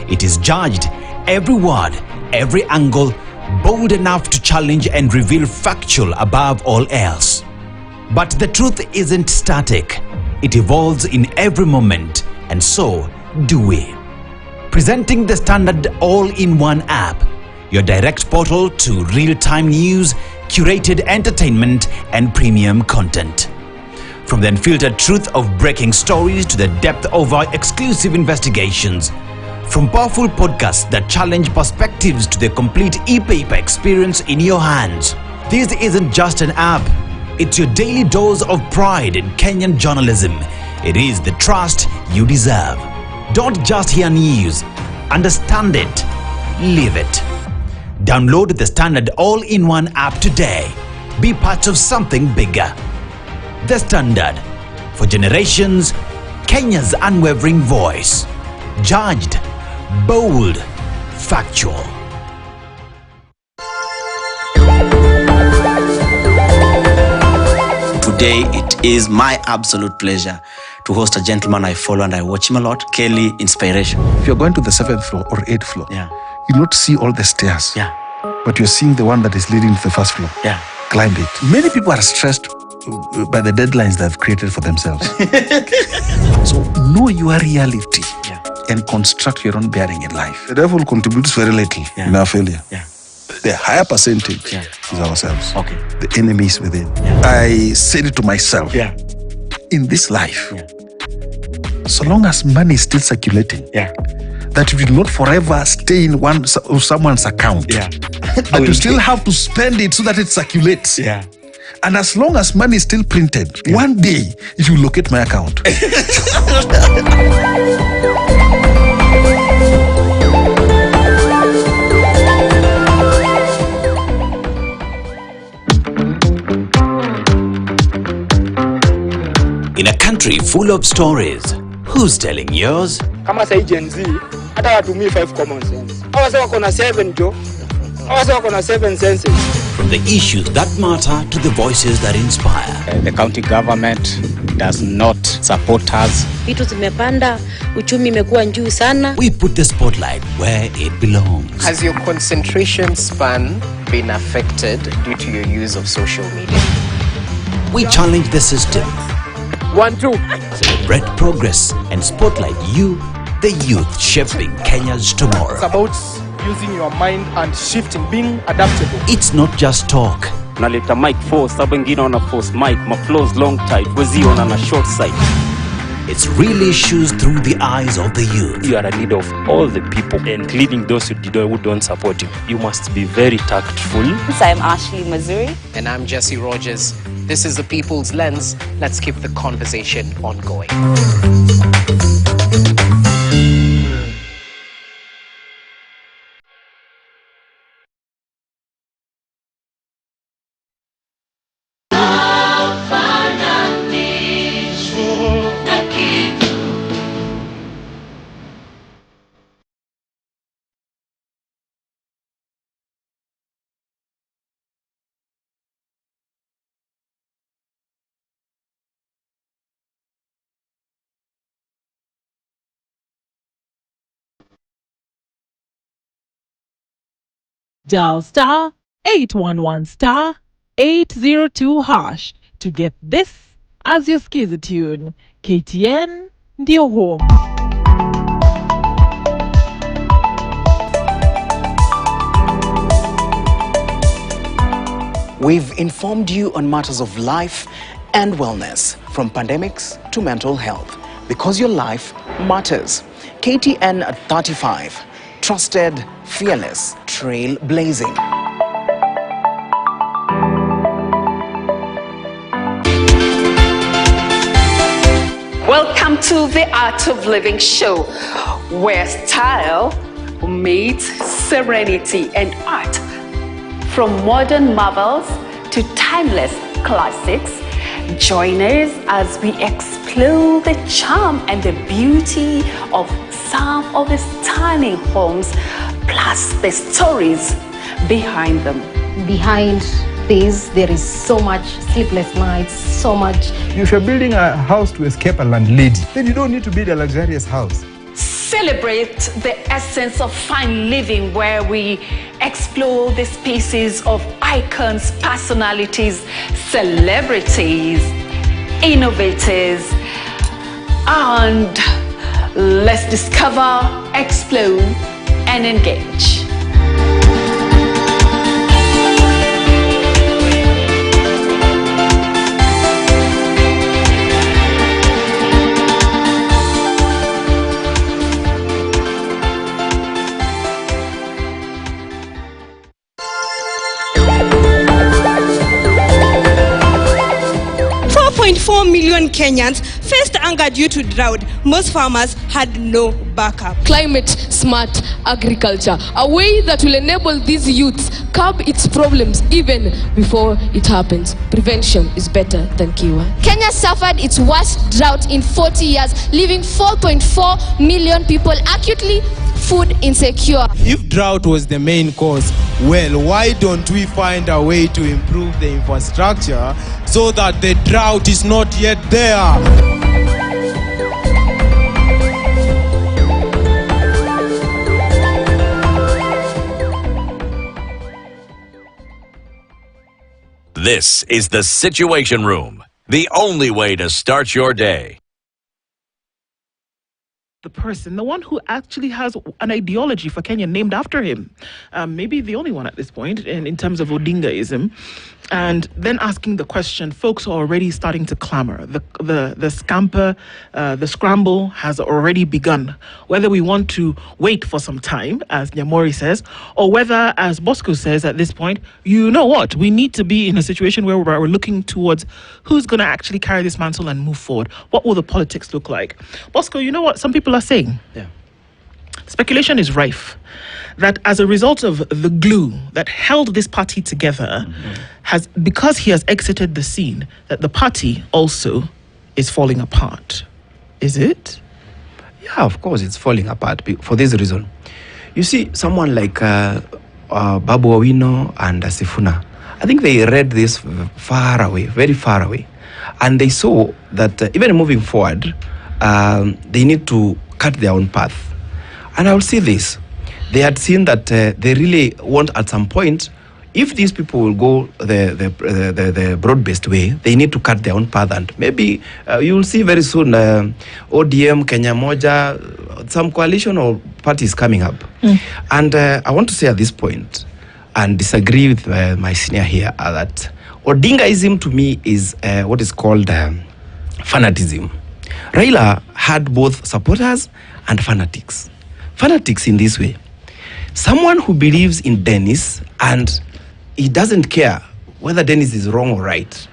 It is judged every word, every angle, bold enough to challenge and reveal factual above all else. But the truth isn't static. It evolves in every moment, and so do we. Presenting the Standard all-in-one app, your direct portal to real-time news, curated entertainment, and premium content. From the unfiltered truth of breaking stories to the depth of our exclusive investigations. From powerful podcasts that challenge perspectives to the complete e-paper experience in your hands. This isn't just an app. It's your daily dose of pride in Kenyan journalism. It is the trust you deserve. Don't just hear news. Understand it. Live it. Download the Standard all-in-one app today. Be part of something bigger. The Standard. For generations, Kenya's unwavering voice. Judged. Bold, factual. Today, it is my absolute pleasure to host a gentleman I follow and I watch him a lot, Kelly Inspiration. If you're going to the 7th floor or 8th floor, you not see all the stairs, but you're seeing the one that is leading to the first floor. Climb it. Many people are stressed by the deadlines they've created for themselves. So know your reality. And construct your own bearing in life. The devil contributes very little in our failure. The higher percentage is ourselves. The enemy is within. I said it to myself. In this life, so long as money is still circulating, that it will not forever stay in someone's account. But you still have to spend it so that it circulates. And as long as money is still printed, one day it will locate my account. In a country full of stories, who's telling yours? Kama sai Gen Z, hata watumii 5 common sense. Hawa sasa wako na 7 jo. Hawa sasa wako na 7 senses. From the issues that matter to the voices that inspire. The county government does not support us. Vitu zimepanda, uchumi imekuwa juu sana. We put the spotlight where it belongs. Has your concentration span been affected due to your use of social media? We challenge the system. 1, 2. Celebrate progress and spotlight you, the youth shaping Kenya's tomorrow. It's about using your mind and shifting, being adaptable. It's not just talk. Naleta mic force, sababu wengine wana force mic, ma flows long tight, wezi on a short side. It's real issues through the eyes of the youth. You are a leader of all the people, and leading those who don't support you. You must be very tactful. I'm Ashley Mazuri. And I'm Jesse Rogers. This is The People's Lens. Let's keep the conversation ongoing. Dial *811*802# to get this as your skiza tune. KTN, ndio home. We've informed you on matters of life and wellness, from pandemics to mental health, because your life matters. KTN at 35, trusted, fearless, trailblazing. Welcome to the Art of Living show, where style meets serenity and art. From modern marvels to timeless classics, join us as we explore the charm and the beauty of some of the stunning homes, plus the stories behind them. Behind this, there is so much sleepless nights, so much. If you're building a house to escape a landlady, then you don't need to build a luxurious house. Celebrate the essence of fine living, where we explore the spaces of icons, personalities, celebrities, innovators, and let's discover, explore, and engage. Million Kenyans faced anger due to drought. Most farmers had no backup. Climate smart agriculture, a way that will enable these youths curb its problems even before it happens. Prevention is better than cure. Kenya suffered its worst drought in 40 years, leaving 4.4 million people acutely food insecure. If drought was the main cause, well, why don't we find a way to improve the infrastructure so that the drought is not yet there? This is the Situation Room, the only way to start your day. The person, the one who actually has an ideology for Kenya named after him, maybe the only one at this point in terms of Odingaism, and then asking the question, folks are already starting to clamor. The scamper, the scramble has already begun. Whether we want to wait for some time, as Nyamori says, or whether, as Bosco says at this point, you know what, we need to be in a situation where we're looking towards who's going to actually carry this mantle and move forward. What will the politics look like? Bosco, you know what some people are saying? Yeah. Speculation is rife that as a result of the glue that held this party together, because he has exited the scene, that the party also is falling apart. Is it? Yeah, of course it's falling apart for this reason. You see, someone like Babu Owino and Sifuna, I think they read this far away, very far away. And they saw that even moving forward, they need to cut their own path. And I will say this, they had seen that they really want at some point, if these people will go the broad-based way, they need to cut their own path. And maybe you will see very soon ODM, Kenya Moja, some coalition or parties coming up. And I want to say at this point, and disagree with my senior here, that Odingaism to me is what is called fanatism. Raila had both supporters and fanatics. Fanatics in this way. Someone who believes in Dennis and he doesn't care whether Dennis is wrong or right.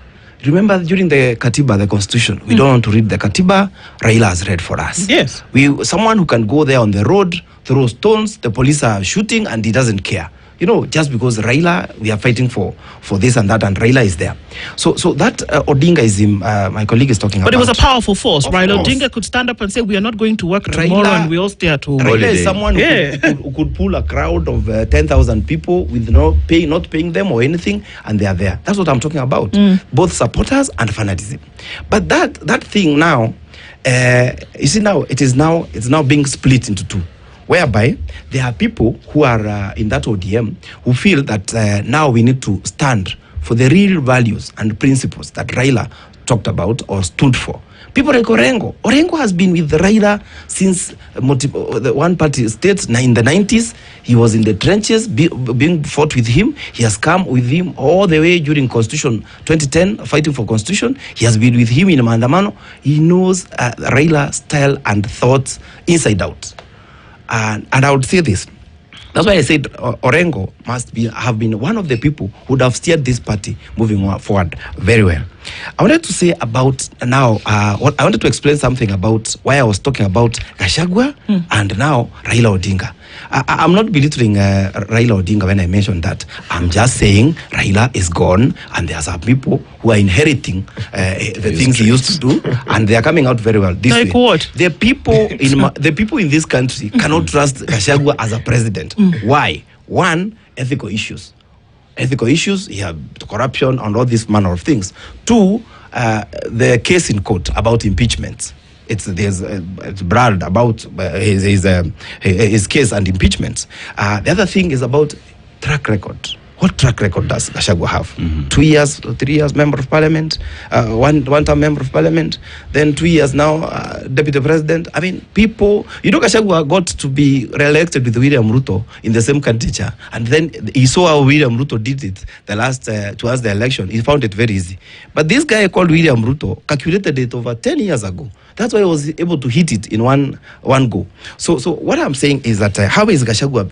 Remember during the Katiba, the Constitution, we don't want to read the Katiba, Raila has read for us. Yes. Someone who can go there on the road, throw stones, the police are shooting and he doesn't care. You know, just because Raila, we are fighting for this and that, and Raila is there. So that Odingaism, my colleague is talking about. But it was a powerful force, right? Odinga could stand up and say, we are not going to work tomorrow and we all stay at home. Raila is someone who could pull a crowd of 10,000 people with not paying them or anything, and they are there. That's what I'm talking about. Both supporters and fanatism. But that thing now, you see now, it's now being split into two. Whereby there are people who are in that ODM who feel that now we need to stand for the real values and principles that Raila talked about or stood for. People like Orengo has been with Raila since the one-party state in the 90s. He was in the trenches being fought with him. He has come with him all the way during Constitution 2010, fighting for Constitution. He has been with him in Mandamano. He knows Raila's style and thoughts inside out. And I would say this. That's why I said Orengo have been one of the people who would have steered this party moving forward very well. I wanted to say about now, I wanted to explain something about why I was talking about Gachagua and now Raila Odinga. I'm not belittling Raila Odinga when I mentioned that. I'm just saying Raila is gone and there are some people who are inheriting the things he used to do and they are coming out very well. This like way. What? The people in this country cannot trust Gachagua as a president. Why? One, ethical issues. Ethical issues, you have corruption and all this manner of things. Two, the case in court about impeachment. It's Brad about his case and impeachments. The other thing is about track record. What track record does Gachagua have? 2 years, 3 years member of parliament, one-term member of parliament, then 2 years now deputy president. I mean, people, Gachagua got to be re-elected with William Ruto in the same candidature, and then he saw how William Ruto did it towards the election. He found it very easy. But this guy called William Ruto calculated it over 10 years ago. That's why he was able to hit it in one go. So what I'm saying is that how is Gachagua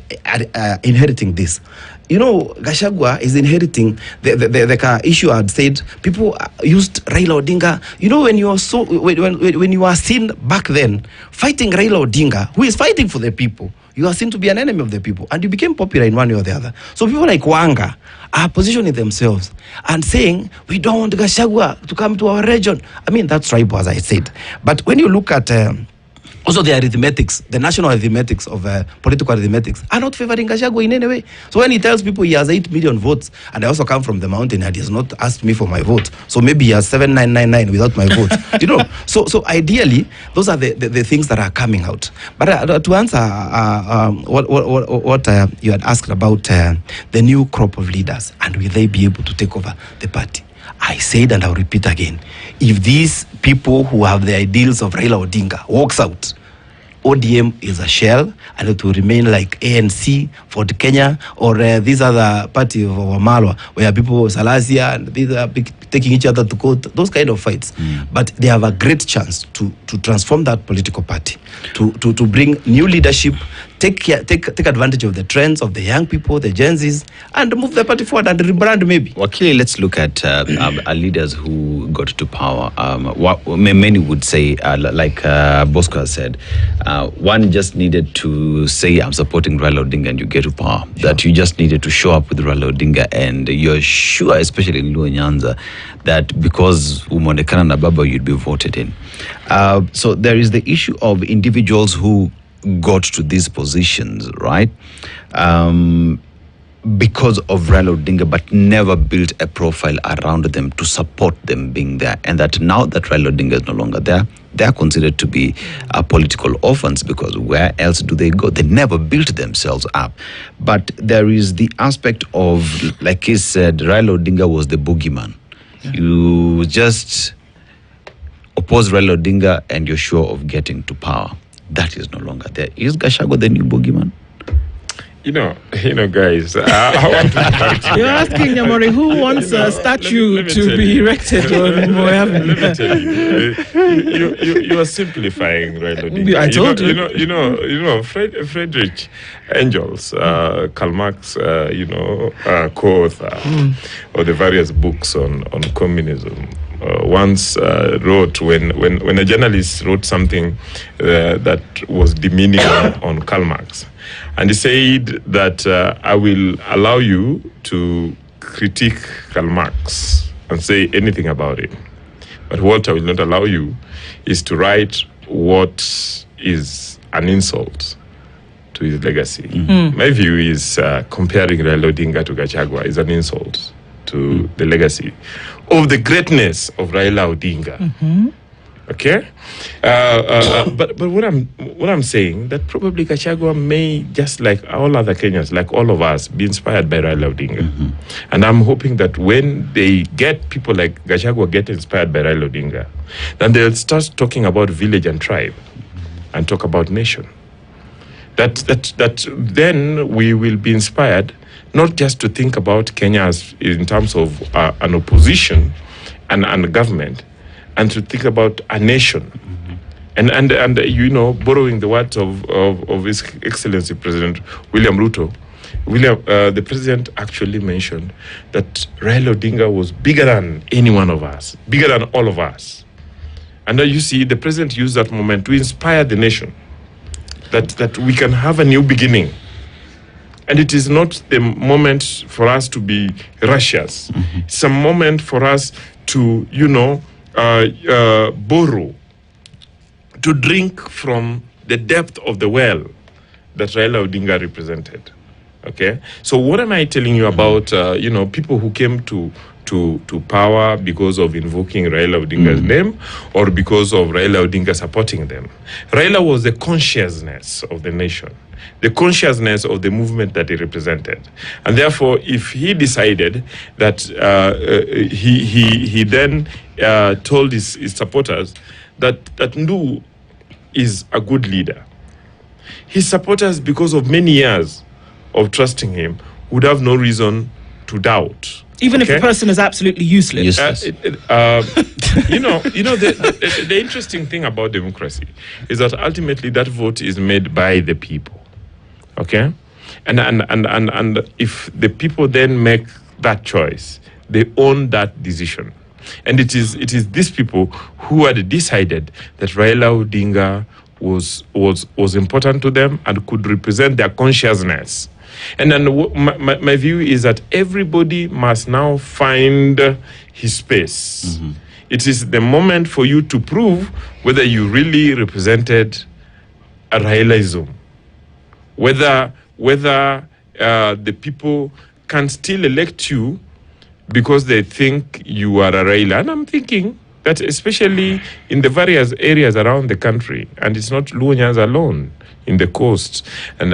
inheriting this? Gachagua is inheriting the issue I had said. People used Raila Odinga. When you are seen back then fighting Raila Odinga, who is fighting for the people, you are seen to be an enemy of the people, and you became popular in one way or the other. So people like Wanga are positioning themselves and saying, we don't want Gachagua to come to our region. I mean, that's tribal, as I said. But when you look at also the arithmetics, the national arithmetics of political arithmetics are not favoring Gachagua in any way. So when he tells people he has 8 million votes, and I also come from the mountain and he has not asked me for my vote, so maybe he has 7,999 without my vote. So ideally, those are the things that are coming out. But to answer what you had asked about the new crop of leaders, and will they be able to take over the party? I said, and I'll repeat again, if these people who have the ideals of Raila Odinga walks out, ODM is a shell, and it will remain like ANC, Ford Kenya, or these other party of Wamalwa, where people, Salasia, and these are taking each other to court, those kind of fights. But they have a great chance to transform that political party, to bring new leadership, take advantage of the trends of the young people, the Gen Zs, and move the party forward and rebrand maybe. Wakili, let's look at leaders who got to power. What many would say, like Bosco has said, one just needed to say, I'm supporting Raila Odinga, and you get to power. Sure. That you just needed to show up with Raila Odinga, and you're sure, especially in Luo Nyanza, that because Umondekana na Baba, you'd be voted in. So there is the issue of individuals who got to these positions, right? Because of Raila Odinga, but never built a profile around them to support them being there. And that now that Raila Odinga is no longer there, they are considered to be political orphans, because where else do they go? They never built themselves up. But there is the aspect of, like he said, Raila Odinga was the boogeyman. Yeah. You just oppose Raila Odinga and you're sure of getting to power. That is no longer there. Is Gachagua the new boogeyman? Guys, I want to You're asking Nyamori who wants a statue to be erected on Moyavi. Let me tell you, you are simplifying Raila Odinga. I told you. Friedrich Engels, Karl Marx, co-author of the various books on communism, once wrote, when a journalist wrote something that was demeaning on Karl Marx, and he said that I will allow you to critique Karl Marx and say anything about it, but what I will not allow you is to write what is an insult to his legacy. My view is comparing Raila Odinga to Gachagua is an insult to the legacy of the greatness of Raila Odinga. Okay, but what I'm saying that probably Gachagua may, just like all other Kenyans, like all of us, be inspired by Raila Odinga, and I'm hoping that when they get people like Gachagua get inspired by Raila Odinga, then they'll start talking about village and tribe, and talk about nation. That then we will be inspired not just to think about Kenya as in terms of an opposition and a government, and to think about a nation. And you know, borrowing the words of His Excellency President William Ruto, the president actually mentioned that Raila Odinga was bigger than any one of us, bigger than all of us. And you see, the president used that moment to inspire the nation that we can have a new beginning. And it is not the moment for us to be righteous. It's a moment for us to, you know, borrow, to drink from the depth of the well that Raila Odinga represented. Okay? So what am I telling you about, you know, people who came to power because of invoking Raila Odinga's name or because of Raila Odinga supporting them? Raila was the consciousness of the nation, the consciousness of the movement that he represented. And therefore, if he decided that he then told his supporters that Ndu is a good leader, his supporters, because of many years of trusting him, would have no reason to doubt. Even if the person is absolutely useless. You know, the interesting thing about democracy is that ultimately that vote is made by the people. Okay? And if the people then make that choice, they own that decision. And it is these people who had decided that Raila Odinga was important to them and could represent their consciousness. And then my view is that everybody must now find his space. It is the moment for you to prove whether you really represented a Railaism, whether the people can still elect you because they think you are a Raila. And I'm thinking that especially in the various areas around the country, and it's not Luonyans alone, in the coast and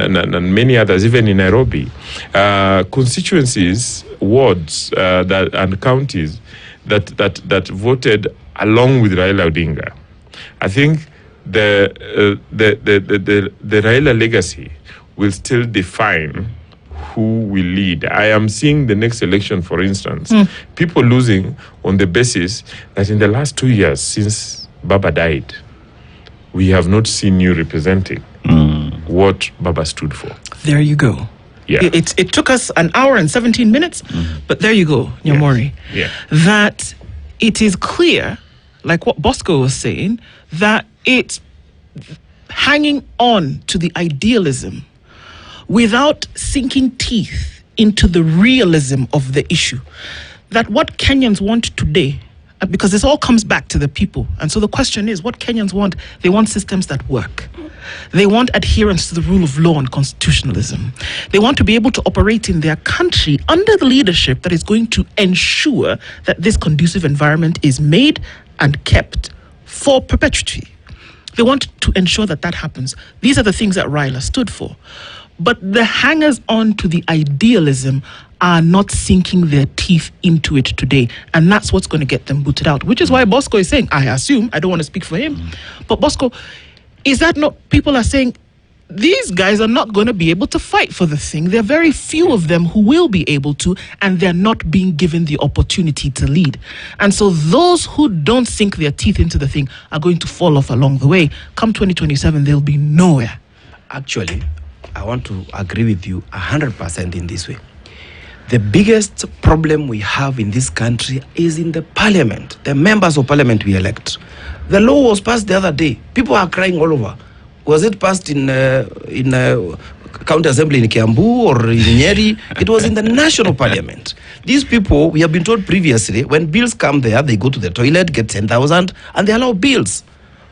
many others, even in Nairobi, constituencies, wards, and counties that voted along with Raila Odinga. I think the Raila legacy will still define who will lead. I am seeing the next election, for instance, people losing on the basis that in the last 2 years since Baba died, we have not seen you representing what Baba stood for. There you go. Yeah. It took us an hour and 17 minutes, but there you go, Nyamori. Yeah. That it is clear, like what Bosco was saying, that it's hanging on to the idealism without sinking teeth into the realism of the issue. That what Kenyans want today, because this all comes back to the people. And so the question is, what Kenyans want? They want systems that work. They want adherence to the rule of law and constitutionalism. They want to be able to operate in their country under the leadership that is going to ensure that this conducive environment is made and kept for perpetuity. They want to ensure that that happens. These are the things that Raila stood for. But the hangers on to the idealism are not sinking their teeth into it today. And that's what's going to get them booted out, which is why Bosco is saying, I assume, I don't want to speak for him, but Bosco, is that not, people are saying, these guys are not going to be able to fight for the thing. There are very few of them who will be able to, and they're not being given the opportunity to lead. And so those who don't sink their teeth into the thing are going to fall off along the way. Come 2027, they'll be nowhere. Actually, I want to agree with you 100% in this way. The biggest problem we have in this country is in the parliament, the members of parliament we elect. The law was passed the other day. People are crying all over. Was it passed in county assembly in Kiambu or in Nyeri? It was in the national parliament. These people, we have been told previously, when bills come there, they go to the toilet, get 10,000, and they allow bills.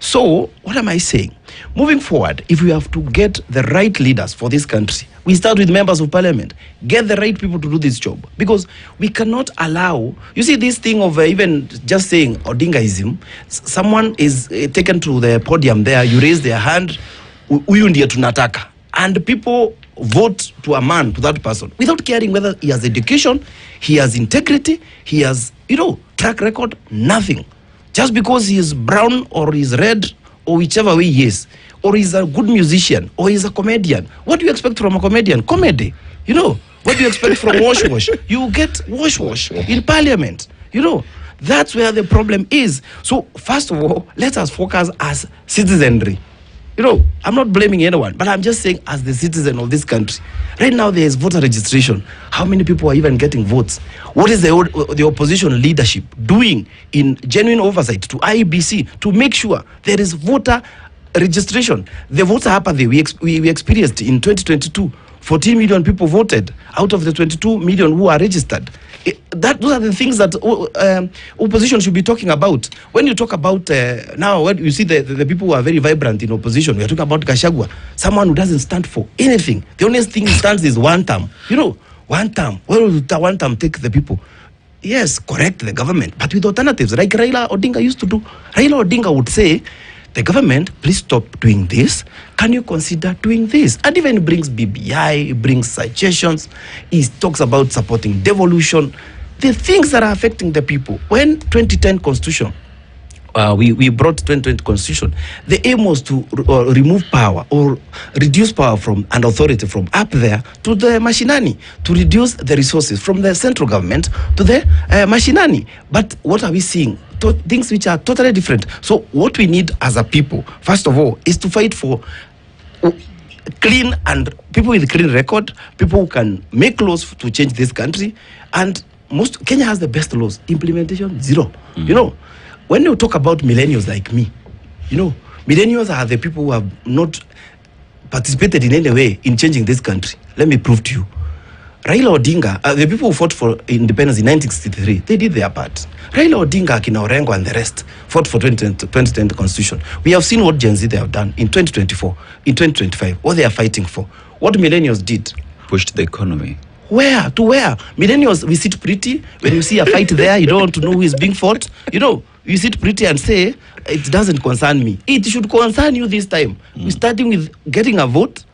So, what am I saying? Moving forward, if we have to get the right leaders for this country, We start with members of parliament. Get the right people to do this job. Because we cannot allow, you see this thing of even just saying Odingaism, someone is taken to the podium there, you raise their hand, huyu ndiye tunataka. And people vote to a man, to that person, without caring whether he has education, he has integrity, he has, track record, nothing. Just because he is brown or he is red or whichever way he is, or he's a good musician, or he's a comedian. What do you expect from a comedian? Comedy. What do you expect from wash? You get wash in parliament. That's where the problem is. So first of all, let us focus as citizenry. I'm not blaming anyone, but I'm just saying as the citizen of this country. Right now there is voter registration. How many people are even getting votes? What is the opposition leadership doing in genuine oversight to IEBC to make sure there is voter registration? The voter apathy we experienced in 2022, 14 million people voted out of the 22 million who are registered. Those are the things that opposition should be talking about. When you talk about now, when you see the people who are very vibrant in opposition, we are talking about Gachagua, someone who doesn't stand for anything. The only thing he stands is one term. One term. Where will one term take the people? Yes, correct the government, but with alternatives, like Raila Odinga used to do. Raila Odinga would say, the government, please stop doing this. Can you consider doing this? And even brings BBI, brings suggestions. He talks about supporting devolution. The things that are affecting the people. When 2010 constitution, we brought 2020 constitution, the aim was to remove power or reduce power from an authority from up there to the mashinani, to reduce the resources from the central government to the mashinani. But what are we seeing? Things which are totally different. So what we need as a people, first of all, is to fight for clean and people with clean record, people who can make laws to change this country. And Kenya has the best laws. Implementation, zero. When you talk about millennials like me, millennials are the people who have not participated in any way in changing this country. Let me prove to you. Raila Odinga, the people who fought for independence in 1963, they did their part. Raila Odinga, Kina Orengo and the rest fought for 2010 constitution. We have seen what Gen Z they have done in 2024, in 2025, what they are fighting for. What millennials did. Pushed the economy. Where? To where? Millennials, we sit pretty. When you see a fight there, you don't want to know who is being fought. You sit pretty and say, it doesn't concern me. It should concern you this time. We're starting with getting a vote,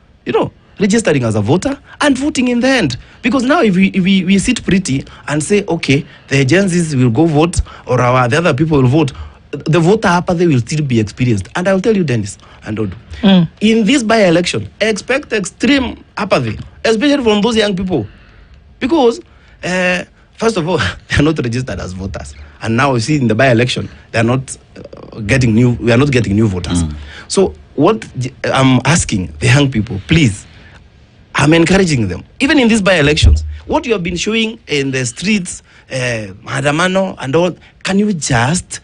registering as a voter and voting in the end. Because now if we sit pretty and say, okay, the Gen Zs will go vote or the other people will vote, the voter apathy will still be experienced. And I will tell you, Dennis and Odu, in this by-election, expect extreme apathy, especially from those young people. Because, first of all, they are not registered as voters. And now you see in the by-election, they are not getting new voters. So what I'm asking the young people, please, I'm encouraging them, even in these by-elections, what you have been showing in the streets, Madamano and all, can you just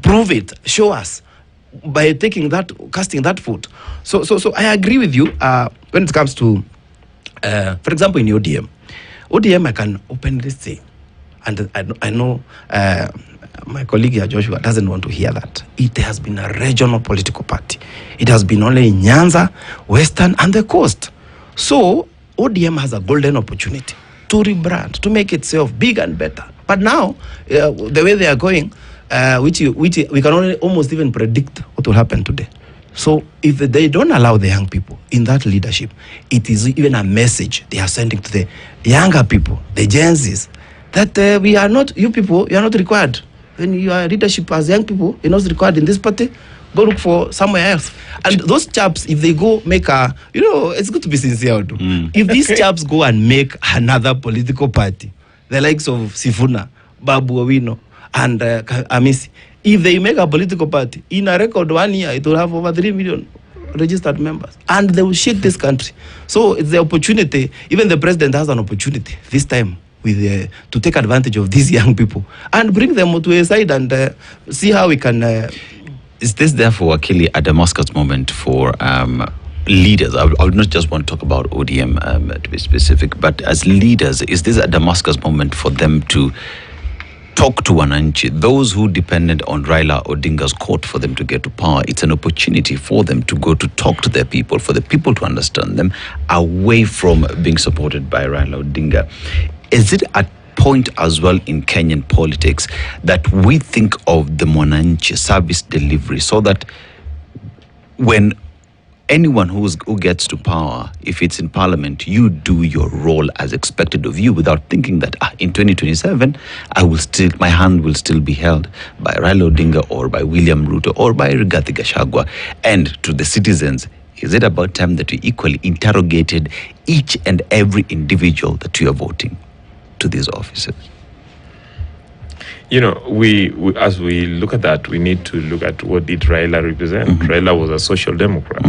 prove it, show us by casting that vote? So I agree with you when it comes to, for example, in ODM, I can openly say, and I know my colleague here, Joshua, doesn't want to hear that. It has been a regional political party. It has been only in Nyanza, Western, and the coast. So ODM has a golden opportunity to rebrand, to make itself big and better. But now, the way they are going, which we can only almost even predict what will happen today. So if they don't allow the young people in that leadership, it is even a message they are sending to the younger people, the Gen Zs, that we are not, you people, you are not required. When you are leadership as young people, you're not required in this party, go look for somewhere else. And those chaps, if they go make it's good to be sincere. If these chaps go and make another political party, the likes of Sifuna, Babu Owino, and Amisi, if they make a political party, in a record 1 year, it will have over 3 million registered members. And they will shake this country. So it's the opportunity, even the president has an opportunity this time to take advantage of these young people and bring them to a side and see how we can... Is this therefore, Akili, a Damascus moment for leaders? I would not just want to talk about ODM to be specific, but as leaders, is this a Damascus moment for them to talk to Wananchi, those who depended on Raila Odinga's court for them to get to power. It's an opportunity for them to go to talk to their people, for the people to understand them, away from being supported by Raila Odinga. Is it a point as well in Kenyan politics that we think of the Mwananchi service delivery, so that when anyone who gets to power, if it's in parliament, you do your role as expected of you, without thinking that in 2027 my hand will still be held by Raila Odinga or by William Ruto or by Rigathi Gachagua. And to the citizens, is it about time that we equally interrogated each and every individual that you are voting to these offices? You know, we as we look at that, we need to look at what did Raila represent. Raila was a social democrat.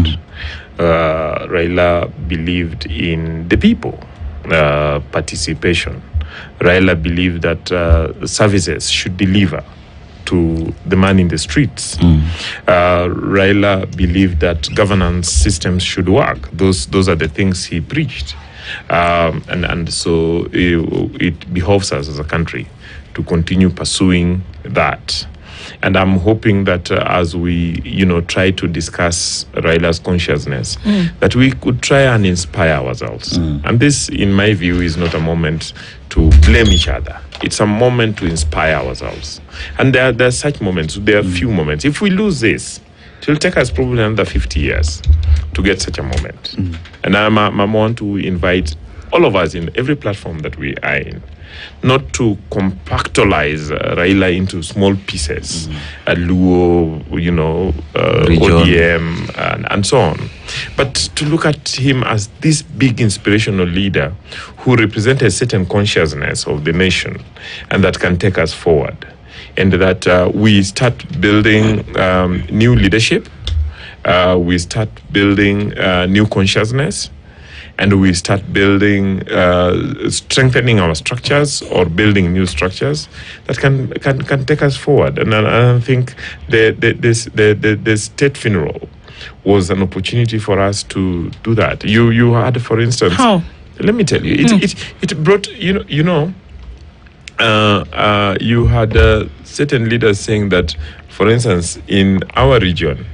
Raila believed in the people, participation. Raila believed that services should deliver to the man in the streets. Raila believed that governance systems should work. Those are the things he preached. And so it behoves us as a country to continue pursuing that. And I'm hoping that as we, try to discuss Raila's consciousness, that we could try and inspire ourselves. And this, in my view, is not a moment to blame each other. It's a moment to inspire ourselves. And there are such moments. There are few moments. If we lose this, it will take us probably another 50 years to get such a moment. And I want to invite all of us in every platform that we are in, not to compactualize Raila into small pieces, Luo, ODM, and so on, but to look at him as this big inspirational leader who represented a certain consciousness of the nation and that can take us forward. And that we start building new leadership, we start building new consciousness, and we start building, strengthening our structures or building new structures that can take us forward. And I think the state funeral was an opportunity for us to do that. You had, for instance, how? Let me tell you, it brought you had certain leaders saying that, for instance, in our region,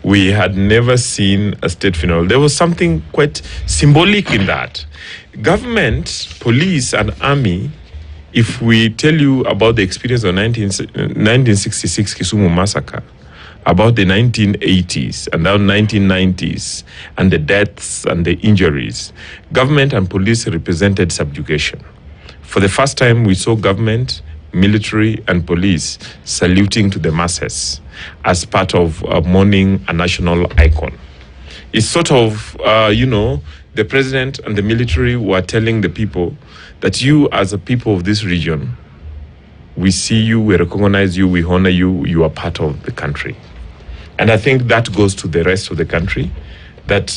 we had never seen a state funeral. There was something quite symbolic in that. Government, police, and army, if we tell you about the experience of 1966 Kisumu massacre, about the 1980s and now 1990s, and the deaths and the injuries, government and police represented subjugation. For the first time, we saw government, military, and police saluting to the masses as part of mourning a national icon. It's sort of, the president and the military were telling the people that you, as a people of this region, we see you, we recognize you, we honor you, you are part of the country. And I think that goes to the rest of the country. That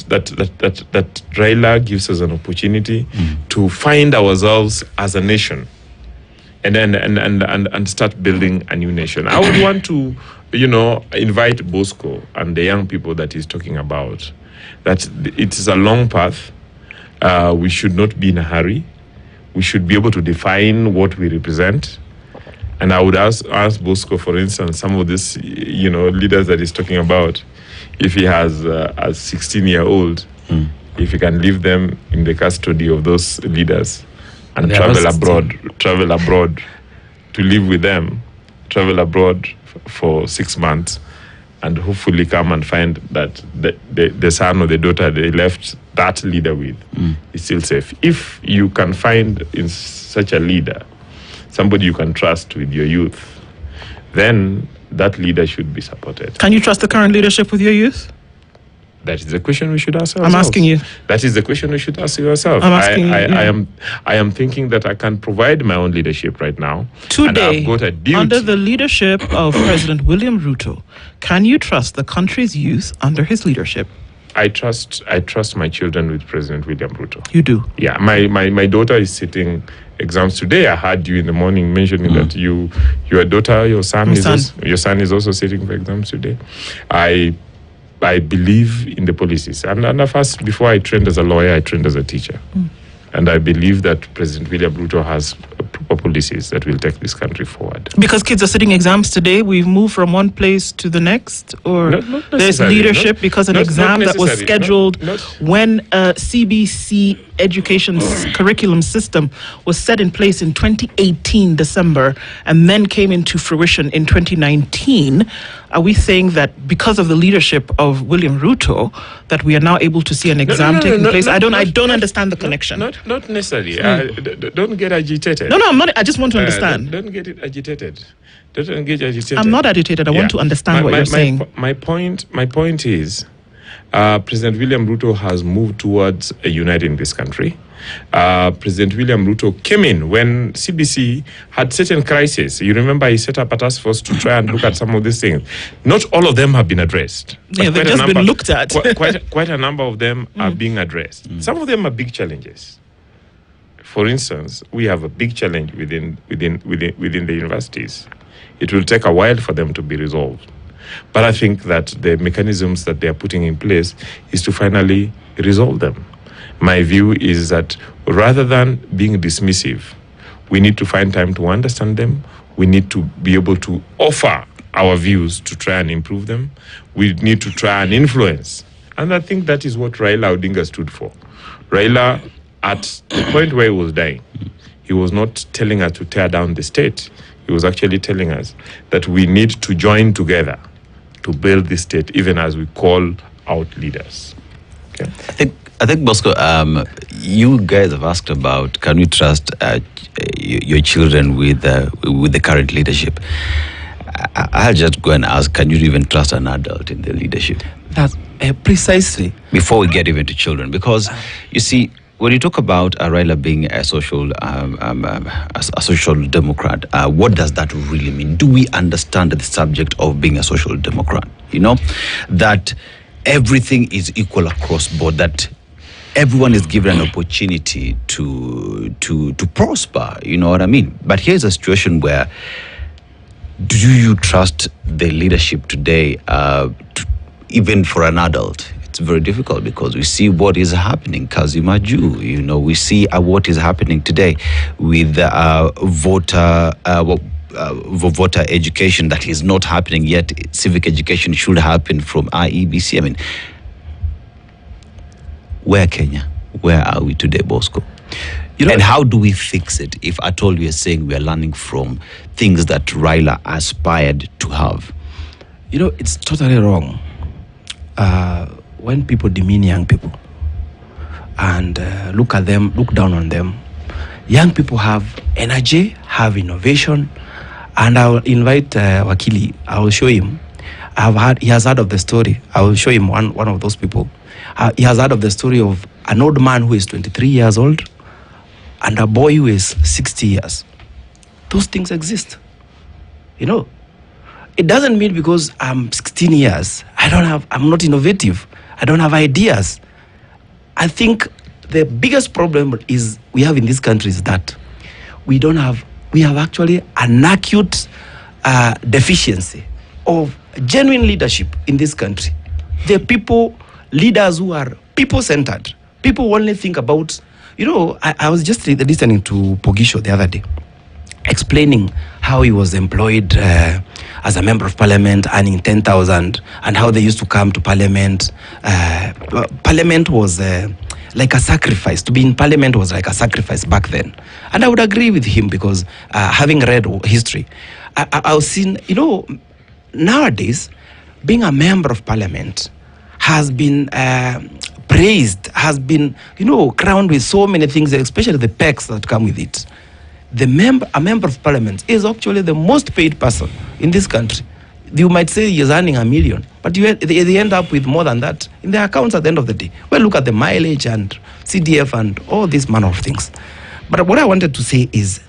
Raila gives us an opportunity to find ourselves as a nation, and then and start building a new nation. I would want to, invite Bosco and the young people that he's talking about, that it is a long path. We should not be in a hurry. We should be able to define what we represent. And I would ask Bosco, for instance, some of these, leaders that he's talking about, if he has a 16-year-old, if he can leave them in the custody of those leaders and travel abroad to live with them, travel abroad for 6 months, and hopefully come and find that the son or the daughter they left that leader with is still safe. If you can find in such a leader somebody you can trust with your youth, then that leader should be supported. Can you trust the current leadership with your youth? That is the question we should ask ourselves. I'm asking you. That is the question we should ask yourself. I'm asking you. I am thinking that I can provide my own leadership right now. Today, and I've got a duty. Under the leadership of President William Ruto, can you trust the country's youth under his leadership? I trust my children with President William Ruto. You do? Yeah. My daughter is sitting exams today. I heard you in the morning mentioning that your daughter, your son is also sitting for exams today. I believe in the policies. And first, before I trained as a lawyer, I trained as a teacher. And I believe that President William Ruto has proper policies that will take this country forward. Because kids are sitting exams today, we've moved from one place to the next, or Not there's necessarily. leadership because an Not exam that was necessarily. scheduled Not- when CBC education curriculum system was set in place in 2018 December and then came into fruition in 2019. Are we saying that because of the leadership of William Ruto that we are now able to see an exam taking place? I don't understand the connection. Not necessarily. Don't get agitated. No, I'm not. I just want to understand. Don't get agitated. Don't get agitated. I'm not agitated. I want to understand what you're saying. My point is, President William Ruto has moved towards uniting this country. President William Ruto came in when CBC had certain crises. You remember he set up a task force to try and look at some of these things. Not all of them have been addressed. Yeah, they've just been looked at. quite a number of them are being addressed. Some of them are big challenges. For instance, we have a big challenge within the universities. It will take a while for them to be resolved. But I think that the mechanisms that they are putting in place is to finally resolve them. My view is that rather than being dismissive, we need to find time to understand them. We need to be able to offer our views to try and improve them. We need to try and influence. And I think that is what Raila Odinga stood for. Raila, at the point where he was dying, he was not telling us to tear down the state. He was actually telling us that we need to join together to build this state, even as we call out leaders. Okay. I think Bosco, you guys have asked about can we trust your children with the current leadership. I'll just go and ask, can you even trust an adult in the leadership? That's precisely. Before we get even to children, because you see, when you talk about Raila being a social democrat, what does that really mean? Do we understand the subject of being a social democrat? You know, that everything is equal across board, that everyone is given an opportunity to prosper. You know what I mean? But here's a situation where, do you trust the leadership today, even for an adult? It's very difficult because we see what is happening. Kazimaju, you know, we see what is happening today with voter education that is not happening yet. Civic education should happen from IEBC. I mean, where Kenya? Where are we today, Bosco? You know, and how do we fix it if at all we are saying we are learning from things that Raila aspired to have? You know, it's totally wrong when people demean young people and look at them, look down on them. Young people have energy, have innovation, and I will invite Wakili. I will show him. He has heard of the story. I will show him one of those people. He has heard of the story of an old man who is 23 years old and a boy who is 60 years. Those things exist. You know, it doesn't mean because I'm 16 years, I'm not innovative. I don't have ideas. I think the biggest problem is we have in this country is that we have actually an acute deficiency of genuine leadership in this country. The leaders who are people-centered. People only think about, you know, I was just listening to Pogisho the other day, explaining how he was employed as a member of parliament, earning 10,000, and how they used to come to parliament. Parliament was like a sacrifice. To be in parliament was like a sacrifice back then. And I would agree with him because having read history, I've seen, you know, nowadays, being a member of parliament has been praised, has been, you know, crowned with so many things, especially the perks that come with it. A member of parliament is actually the most paid person in this country. You might say he is earning $1 million, but they end up with more than that in their accounts at the end of the day. Well, look at the mileage and CDF and all this manner of things. But what I wanted to say is,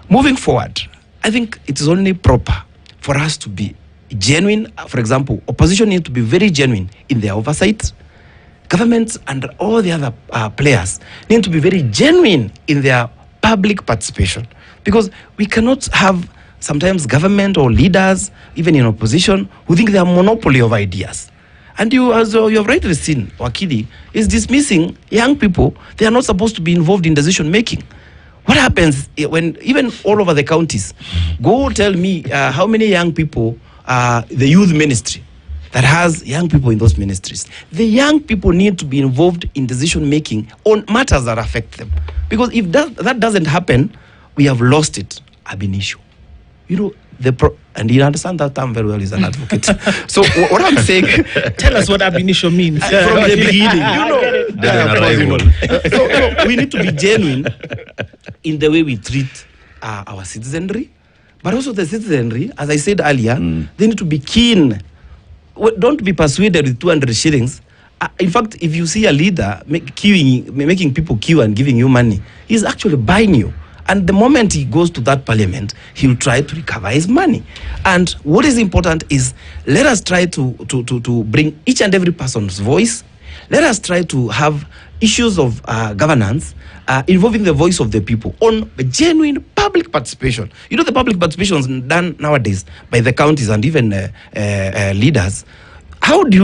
moving forward, I think it is only proper for us to be genuine. For example, opposition needs to be very genuine in their oversight. Governments and all the other players need to be very genuine in their public participation. Because we cannot have sometimes government or leaders, even in opposition, who think they have monopoly of ideas. And you, as you have rightly seen, Wakili is dismissing young people. They are not supposed to be involved in decision making. What happens when even all over the counties, go tell me how many young people, the youth ministry that has young people in those ministries. The young people need to be involved in decision making on matters that affect them. Because if that doesn't happen, we have lost it ab initio. You know, and you understand that term very well as an advocate. So what I'm saying, tell us what ab initio means. From the beginning, so we need to be genuine in the way we treat our citizenry, but also the citizenry, as I said earlier, they need to be keen. Don't be persuaded with 200 shillings. In fact, if you see a leader making people queue and giving you money, he's actually buying you. And the moment he goes to that parliament, he'll try to recover his money. And what is important is, let us try to bring each and every person's voice. Let us try to have issues of governance involving the voice of the people on genuine public participation. You know, the public participation is done nowadays by the counties and even leaders. How do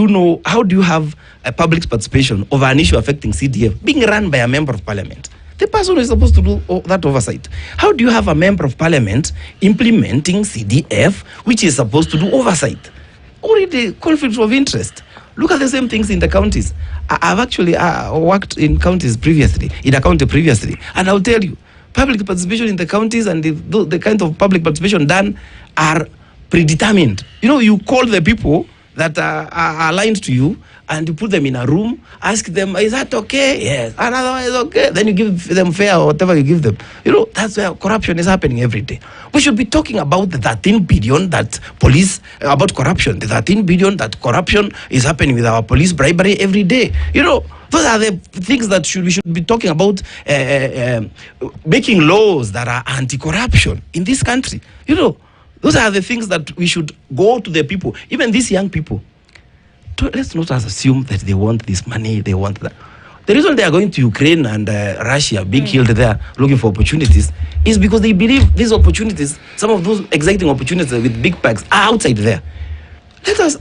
you have a public participation over an issue affecting CDF being run by a member of parliament? The person who is supposed to do that oversight. How do you have a member of parliament implementing CDF, which is supposed to do oversight? Already conflict of interest. Look at the same things in the counties. I've actually worked in counties previously, in a county previously, and I'll tell you, public participation in the counties and the kind of public participation done are predetermined. You know, you call the people that are aligned to you, and you put them in a room, ask them, is that okay? Yes. And otherwise, okay. Then you give them fare or whatever you give them. You know, that's where corruption is happening every day. We should be talking about the 13 billion that police, about corruption, the 13 billion that corruption is happening with our police bribery every day. You know, those are the things that we should be talking about, making laws that are anti-corruption in this country. You know, those are the things that we should go to the people, even these young people. Let's not assume that they want this money, they want that. The reason they are going to Ukraine and Russia, being killed there, looking for opportunities, is because they believe these opportunities, some of those exciting opportunities with big packs, are outside there. Let us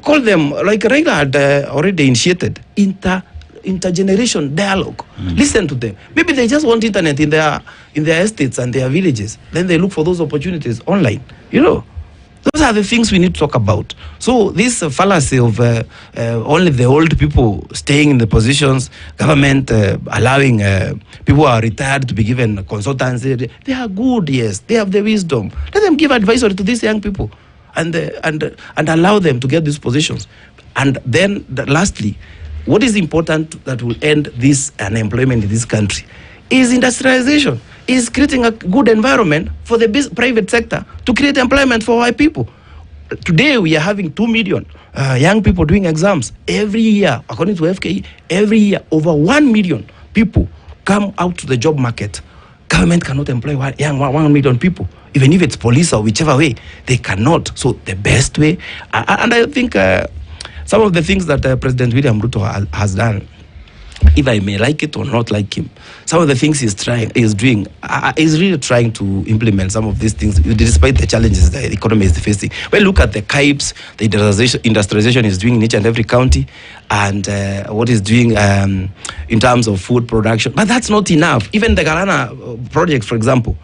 call them, like Raila had already initiated, intergeneration dialogue. Listen to them. Maybe they just want internet in their estates and their villages. Then they look for those opportunities online. You know, those are the things we need to talk about. So this fallacy of only the old people staying in the positions, government allowing people who are retired to be given consultancy, they are good, yes, they have the wisdom. Let them give advisory to these young people and allow them to get these positions. And then lastly, what is important that will end this unemployment in this country is industrialization, is creating a good environment for the private sector to create employment for our people. Today we are having 2 million young people doing exams every year. According to FKE, every year over 1 million people come out to the job market. Government cannot employ 1 million people, even if it's police or whichever way, they cannot. So the best way, and I think some of the things that President William Ruto has done, if I may like it or not like him, some of the things he's doing, is really trying to implement some of these things, despite the challenges the economy is facing. Well, look at the KIPES, the industrialization is doing in each and every county, and what he's doing in terms of food production. But that's not enough. Even the Galana project, for example,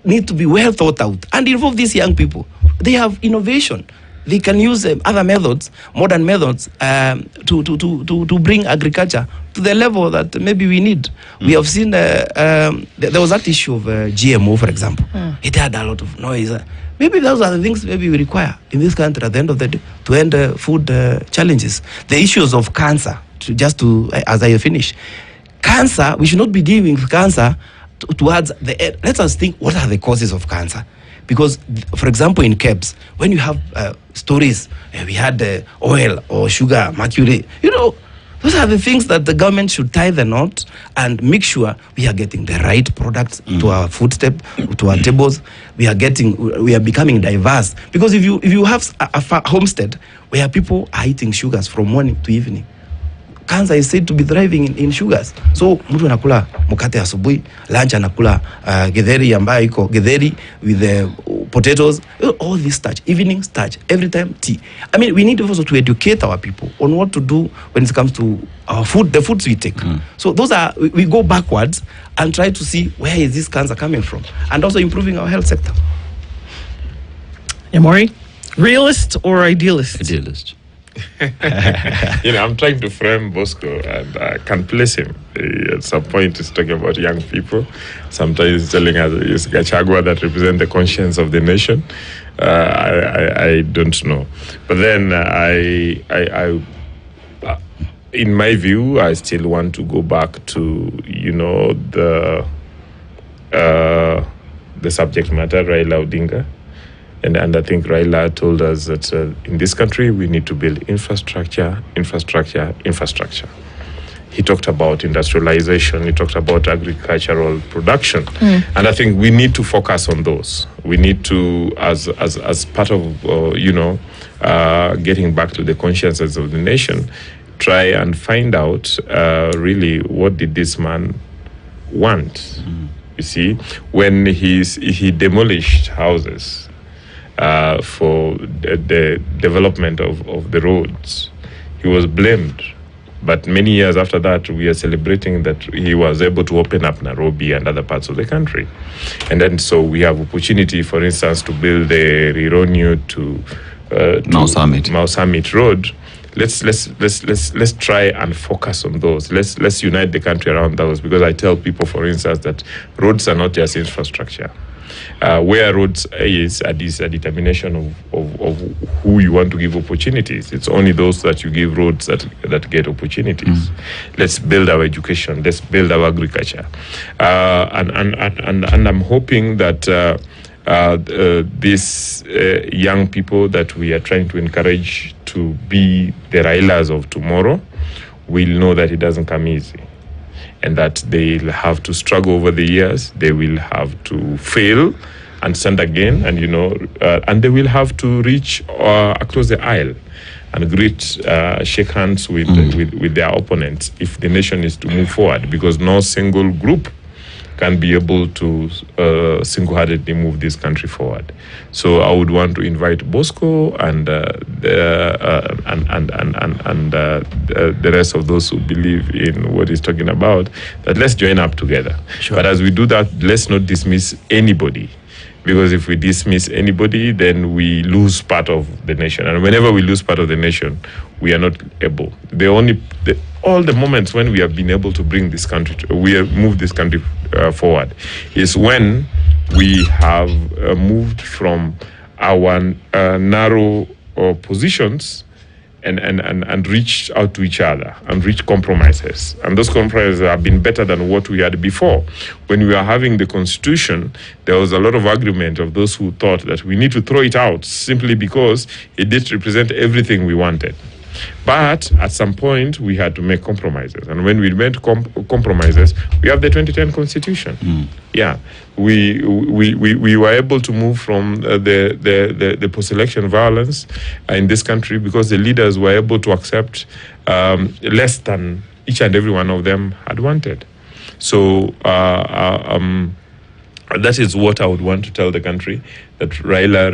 need to be well thought out and involve these young people. They have innovation. They can use other methods, modern methods, to bring agriculture to the level that maybe we need. We have seen, there was that issue of GMO, for example. It had a lot of noise. Maybe those are the things maybe we require in this country at the end of the day to end food challenges. The issues of cancer, as I finish. Cancer, we should not be dealing with cancer towards let us think, what are the causes of cancer? Because, for example, in KEBS, when you have stories, we had oil or sugar, mercury, you know, those are the things that the government should tie the knot and make sure we are getting the right products to our to our tables. We are becoming diverse. Because if you have a homestead where people are eating sugars from morning to evening, cancer is said to be thriving in sugars. So mtu anakula mkate asubuhi, lunch anakula githeri ambayo iko githeri with the potatoes, all this starch, evening starch, every time tea. I mean, we need also to educate our people on what to do when it comes to our food, the foods we take. So those are, we go backwards and try to see where is this cancer coming from, and also improving our health sector. Yamori, realist or idealist? Idealist. I'm trying to frame Bosco, and I can place him. At some point, he's talking about young people. Sometimes he's telling us it's Gachagua that represent the conscience of the nation. I don't know, but then in my view, I still want to go back to the subject matter, Raila Odinga. And I think Raila told us that in this country, we need to build infrastructure. He talked about industrialization. He talked about agricultural production. And I think we need to focus on those. We need to, as part of, getting back to the consciences of the nation, try and find out really what did this man want. You see, when he demolished houses, for the development of the roads, he was blamed. But many years after that, we are celebrating that he was able to open up Nairobi and other parts of the country. And then so we have opportunity, for instance, to build the Rironyu to Mau Summit Road. Let's try and focus on those. Let's unite the country around those, because I tell people, for instance, that roads are not just infrastructure. Where roads is a determination of who you want to give opportunities. It's only those that you give roads that get opportunities. Let's build our education. Let's build our agriculture. And I'm hoping that these young people that we are trying to encourage to be the Railas of tomorrow will know that it doesn't come easy, and that they'll have to struggle over the years. They will have to fail and stand again, and and they will have to reach across the aisle and shake hands with their opponents if the nation is to move forward, because no single group can be able to single-handedly move this country forward. So I would want to invite Bosco and the rest of those who believe in what he's talking about, that let's join up together. Sure. But as we do that, let's not dismiss anybody. Because if we dismiss anybody, then we lose part of the nation. And whenever we lose part of the nation, we are not able. All the moments when we have been able to bring this country, we have moved this country forward, is when we have moved from our narrow positions and reached out to each other and reached compromises. And those compromises have been better than what we had before. When we were having the constitution, there was a lot of argument of those who thought that we need to throw it out simply because it didn't represent everything we wanted. But at some point, we had to make compromises. And when we made compromises, we have the 2010 Constitution. Yeah, we were able to move from the post-election violence in this country because the leaders were able to accept less than each and every one of them had wanted. So that is what I would want to tell the country, that Raila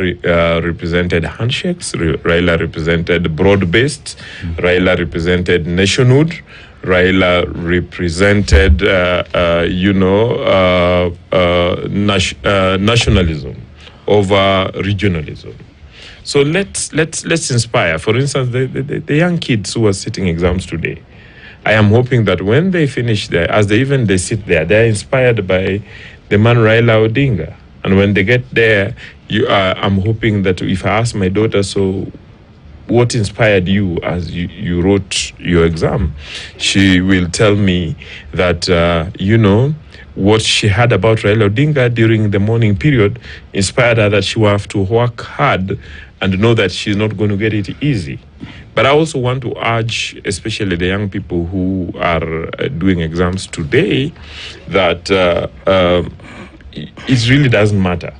represented handshakes, Raila represented broad-based, Raila represented nationhood, Raila represented, nationalism over regionalism. So let's inspire. For instance, the young kids who are sitting exams today, I am hoping that when they finish there, as they sit there, they are inspired by the man Raila Odinga. And when they get there, I'm hoping that if I ask my daughter, so what inspired you as you wrote your exam, she will tell me that, what she heard about Raila Odinga during the morning period inspired her that she will have to work hard and know that she's not going to get it easy. But I also want to urge, especially the young people who are doing exams today, that it really doesn't matter.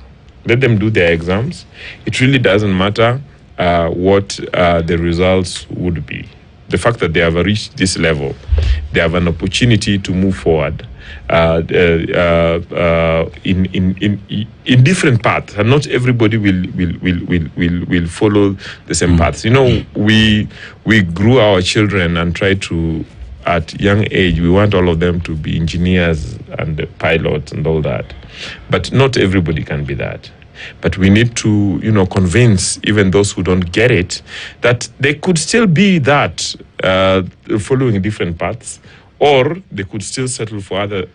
Let them do their exams. It really doesn't matter what the results would be. the fact that they have reached this level, they have an opportunity to move forward in different paths, and not everybody will follow the same paths. You know, we grew our children and try to, at young age, we want all of them to be engineers and pilots and all that, but not everybody can be that. But we need to, convince even those who don't get it that they could still be that, following different paths, or they could still settle for other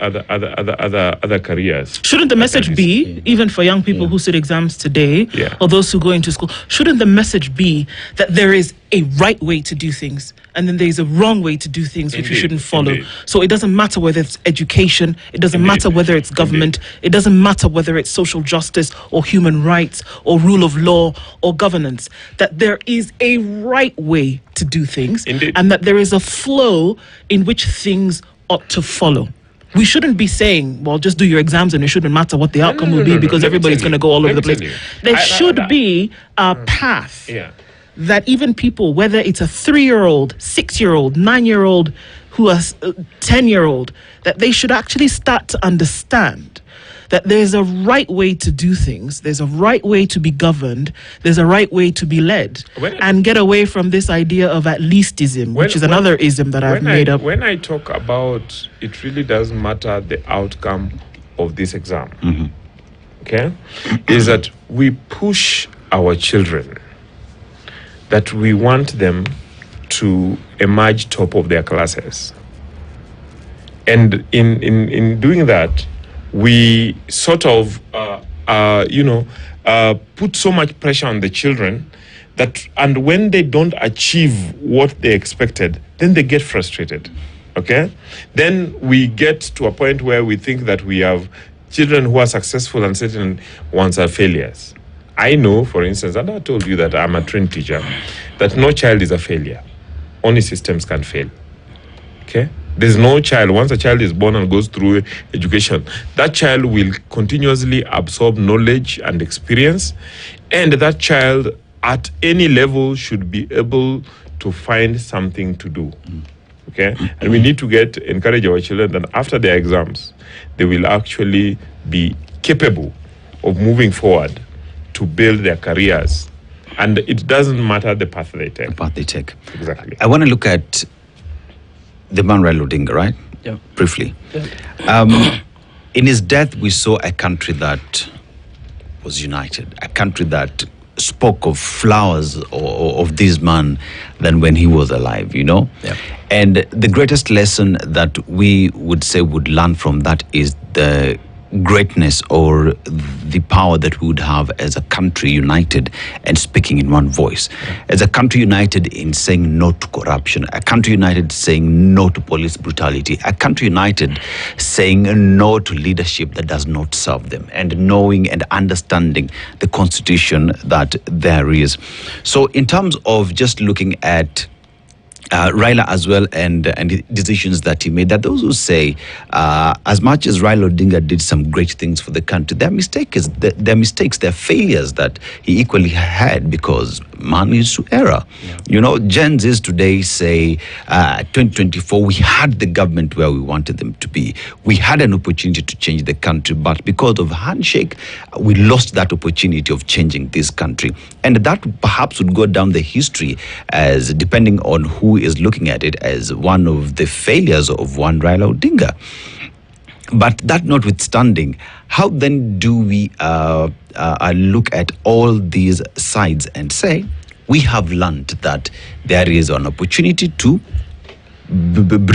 careers. Shouldn't the message be, even for young people who sit exams today, or those who go into school, shouldn't the message be that there is a right way to do things, and then there's a wrong way to do things which we shouldn't follow? So it doesn't matter whether it's education, it doesn't matter whether it's government, it doesn't matter whether it's social justice or human rights or rule of law or governance, that there is a right way to do things, and that there is a flow in which things ought to follow. We shouldn't be saying, well, just do your exams and it shouldn't matter what the outcome will be because everybody's going to go all over the place. There should be a path that even people, whether it's a 3-year-old, 6-year-old, 9-year-old, who are 10-year-old, that they should actually start to understand that there's a right way to do things, there's a right way to be governed, there's a right way to be led, and get away from this idea of at leastism, which is another ism that I've made up. When I talk about it really doesn't matter the outcome of this exam, okay, is that we push our children, that we want them to emerge top of their classes. And in doing that, we sort of, put so much pressure on the children that, and when they don't achieve what they expected, then they get frustrated, okay? Then we get to a point where we think that we have children who are successful and certain ones are failures. I know, for instance, and I told you that I'm a trained teacher, that no child is a failure. Only systems can fail, okay? There's no child, once a child is born and goes through education, that child will continuously absorb knowledge and experience, and that child at any level should be able to find something to do. Okay? And we need to encourage our children that after their exams, they will actually be capable of moving forward to build their careers. And it doesn't matter the path they take. Exactly. I want to look at the man Raila Odinga, right? Yeah. Briefly. Yeah. In his death, we saw a country that was united, a country that spoke of flowers of this man than when he was alive, Yeah. And the greatest lesson that we would say would learn from that is the greatness or the power that we would have as a country united and speaking in one voice, as a country united in saying no to corruption, a country united saying no to police brutality, a country united saying no to leadership that does not serve them, and knowing and understanding the constitution that there is. So in terms of just looking at Raila as well and the decisions that he made, that those who say as much as Raila Odinga did some great things for the country, their mistakes, their failures that he equally had, because man is to error. Gen Zs today say 2024 we had the government where we wanted them to be. We had an opportunity to change the country, but because of handshake, we lost that opportunity of changing this country. And that perhaps would go down the history as, depending on who is looking at it, as one of the failures of one Raila Odinga. But that notwithstanding, how then do we look at all these sides and say, we have learned that there is an opportunity to build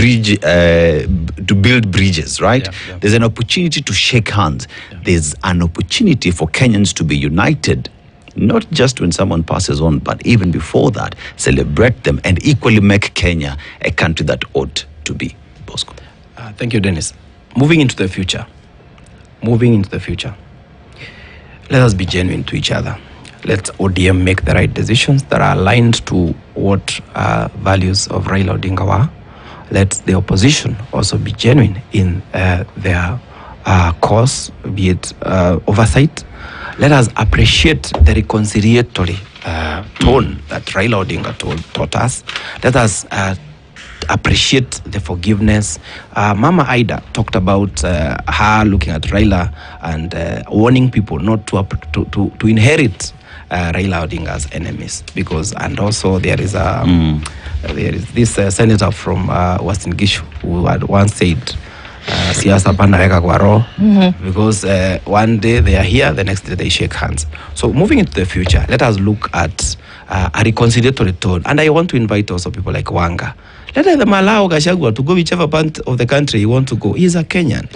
bridges, right? Yeah. There's an opportunity to shake hands. Yeah. There's an opportunity for Kenyans to be united, not just when someone passes on, but even before that, celebrate them and equally make Kenya a country that ought to be. Bosco. Thank you, Dennis. Moving into the future, let us be genuine to each other. Let ODM make the right decisions that are aligned to what values of Raila Odinga were. Let the opposition also be genuine in their cause, be it oversight. Let us appreciate the reconciliatory tone that Raila Odinga taught us. Let us appreciate the forgiveness. Mama Ida talked about her looking at Raila and warning people not to inherit Raila Odinga's enemies, because, and also there is this senator from Western Gishu who had once said, siasa pana weka kwa roho, because one day they are here, the next day they shake hands. So moving into the future, let us look at a reconciliatory tone. And I want to invite also people like Wanga. Let them allow Gachagua to go whichever part of the country he wants to go. He is a Kenyan.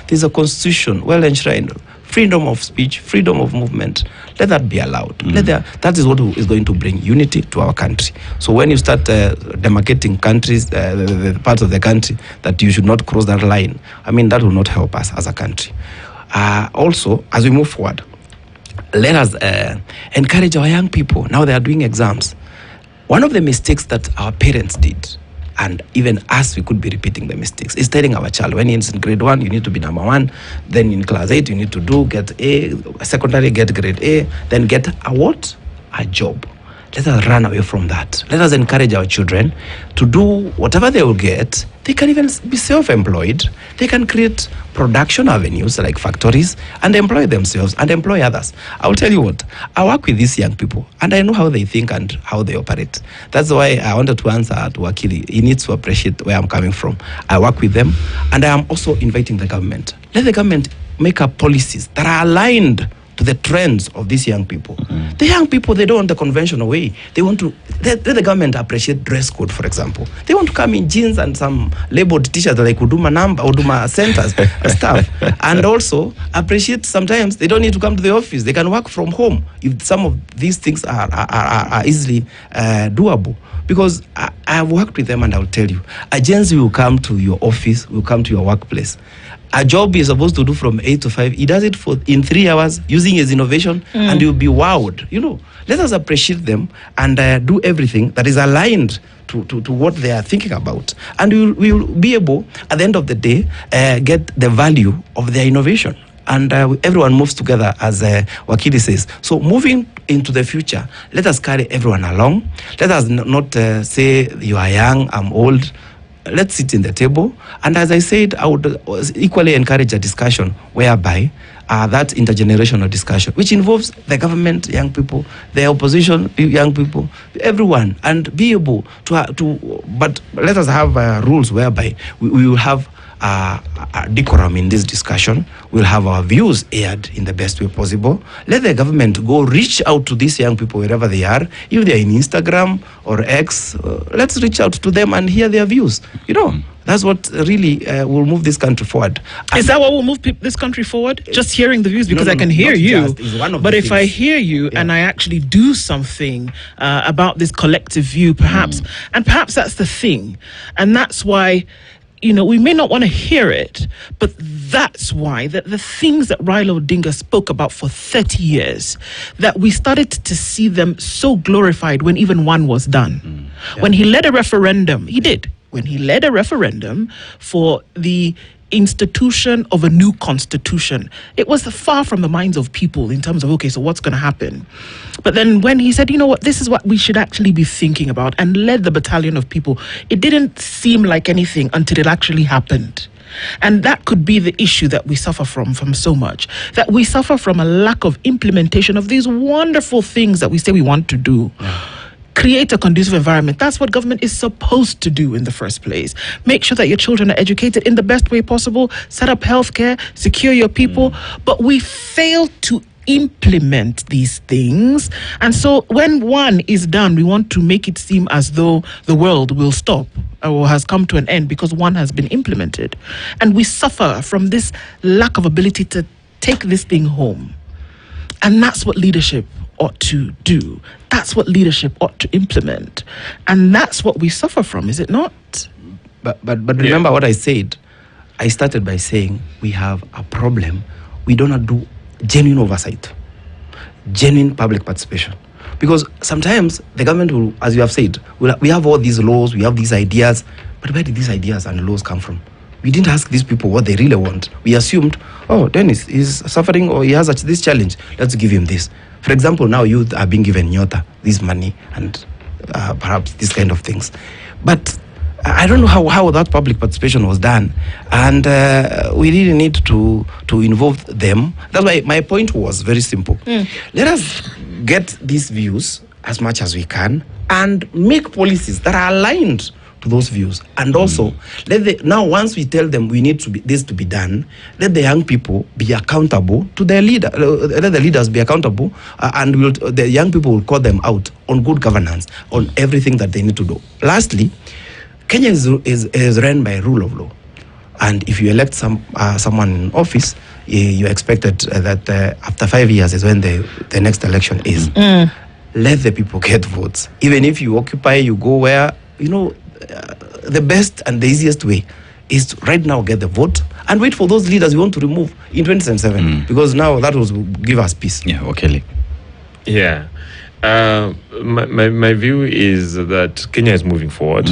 There's a constitution well enshrined. Freedom of speech, freedom of movement. Let that be allowed. That is what is going to bring unity to our country. So when you start demarcating countries, the parts of the country that you should not cross that line, I mean, that will not help us as a country. Also, as we move forward, let us encourage our young people. Now they are doing exams. One of the mistakes that our parents did, and even us, we could be repeating the mistakes, is telling our child, when he's in grade 1, you need to be number 1. Then in class 8, you need to get A, secondary, get grade A, then get a what? A job. Let us run away from that. Let us encourage our children to do whatever they will get. They can even be self-employed. They can create production avenues like factories and employ themselves and employ others. I will tell you what, I work with these young people and I know how they think and how they operate. That's why I wanted to answer to Wakili. He needs to appreciate where I'm coming from. I work with them, and I am also inviting the government. Let the government make up policies that are aligned to the trends of these young people. The young people, they don't want the conventional way. They want to, let the government appreciate dress code, for example. They want to come in jeans and some labeled t-shirts like Huduma number, Huduma centers stuff. And also appreciate sometimes they don't need to come to the office. They can work from home if some of these things are easily doable. Because I have worked with them, and I'll tell you, a Gen Z will come to your office, will come to your workplace. A job you're supposed to do from 8 to 5, he does it in 3 hours using his innovation, and you'll be wowed. You know, let us appreciate them and do everything that is aligned to what they are thinking about. And we will be able, at the end of the day, get the value of their innovation. And everyone moves together, as Wakili says. So moving into the future, let us carry everyone along. Let us not say, you are young, I'm old. Let's sit in the table. And as I said, I would equally encourage a discussion whereby that intergenerational discussion, which involves the government, young people, the opposition, young people, everyone, and be able to but let us have rules whereby we will have a decorum in this discussion. We'll have our views aired in the best way possible. Let the government go reach out to these young people wherever they are. If they're in Instagram or X, let's reach out to them and hear their views. You know, that's what really will move this country forward. Is that what will move this country forward? Just hearing the views? Because I can hear you. But if I hear you and I actually do something about this collective view, perhaps, and perhaps that's the thing. And that's why, you know, we may not want to hear it, but that's why the things that Raila Odinga spoke about for 30 years, that we started to see them so glorified when even one was done. When he led a referendum, he did. When he led a referendum for the institution of a new constitution, it was far from the minds of people in terms of, okay, so what's going to happen? But then when he said, you know what, this is what we should actually be thinking about, and led the battalion of people, it didn't seem like anything until it actually happened. And that could be the issue that we suffer from so much, that we suffer from a lack of implementation of these wonderful things that we say we want to do. Create a conducive environment. That's what government is supposed to do in the first place. Make sure that your children are educated in the best way possible, set up healthcare, secure your people. But we fail to implement these things. And so when one is done, we want to make it seem as though the world will stop or has come to an end because one has been implemented. And we suffer from this lack of ability to take this thing home. And that's what leadership ought to do. That's what leadership ought to implement. And that's what we suffer from, is it not? But remember what I said. I started by saying we have a problem. We don't do genuine oversight, genuine public participation. Because sometimes the government will, as you have said, we have all these laws, we have these ideas, but where did these ideas and laws come from? We didn't ask these people what they really want. We assumed, oh, Dennis is suffering or he has this challenge. Let's give him this. For example, now youth are being given nyota, this money, and perhaps these kind of things. But I don't know how that public participation was done, and we really need to involve them. That's why my point was very simple. Let us get these views as much as we can and make policies that are aligned to those views. And also, now once we tell them we need this to be done, let the young people be accountable to their leader. Let the leaders be accountable, and the young people will call them out on good governance, on everything that they need to do. Lastly, Kenya is run by rule of law, and if you elect someone in office, you expected that after 5 years is when the next election is. Let the people get votes. Even if you occupy, you go where, the best and the easiest way is to right now get the vote and wait for those leaders you want to remove in 2077, because now that will give us peace. Yeah, okay. Yeah. My view is that Kenya is moving forward.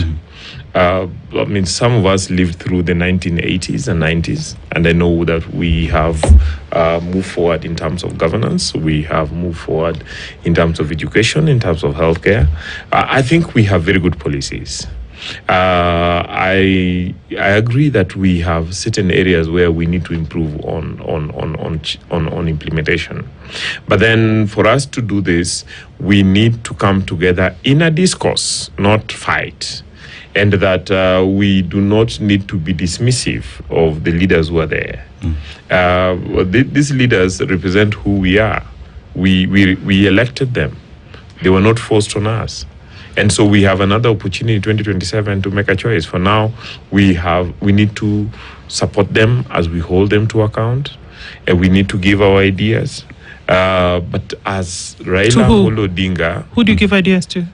Some of us lived through the 1980s and 90s, and I know that we have moved forward in terms of governance. We have moved forward in terms of education, in terms of healthcare. I think we have very good policies. I agree that we have certain areas where we need to improve on implementation. But then for us to do this, we need to come together in a discourse, not fight. And that we do not need to be dismissive of the leaders who are there. These leaders represent who we are. We elected them. They were not forced on us. And so we have another opportunity in 2027 to make a choice. For now, we need to support them as we hold them to account. And we need to give our ideas. But as Raila Amolo Odinga... Who do you give ideas to?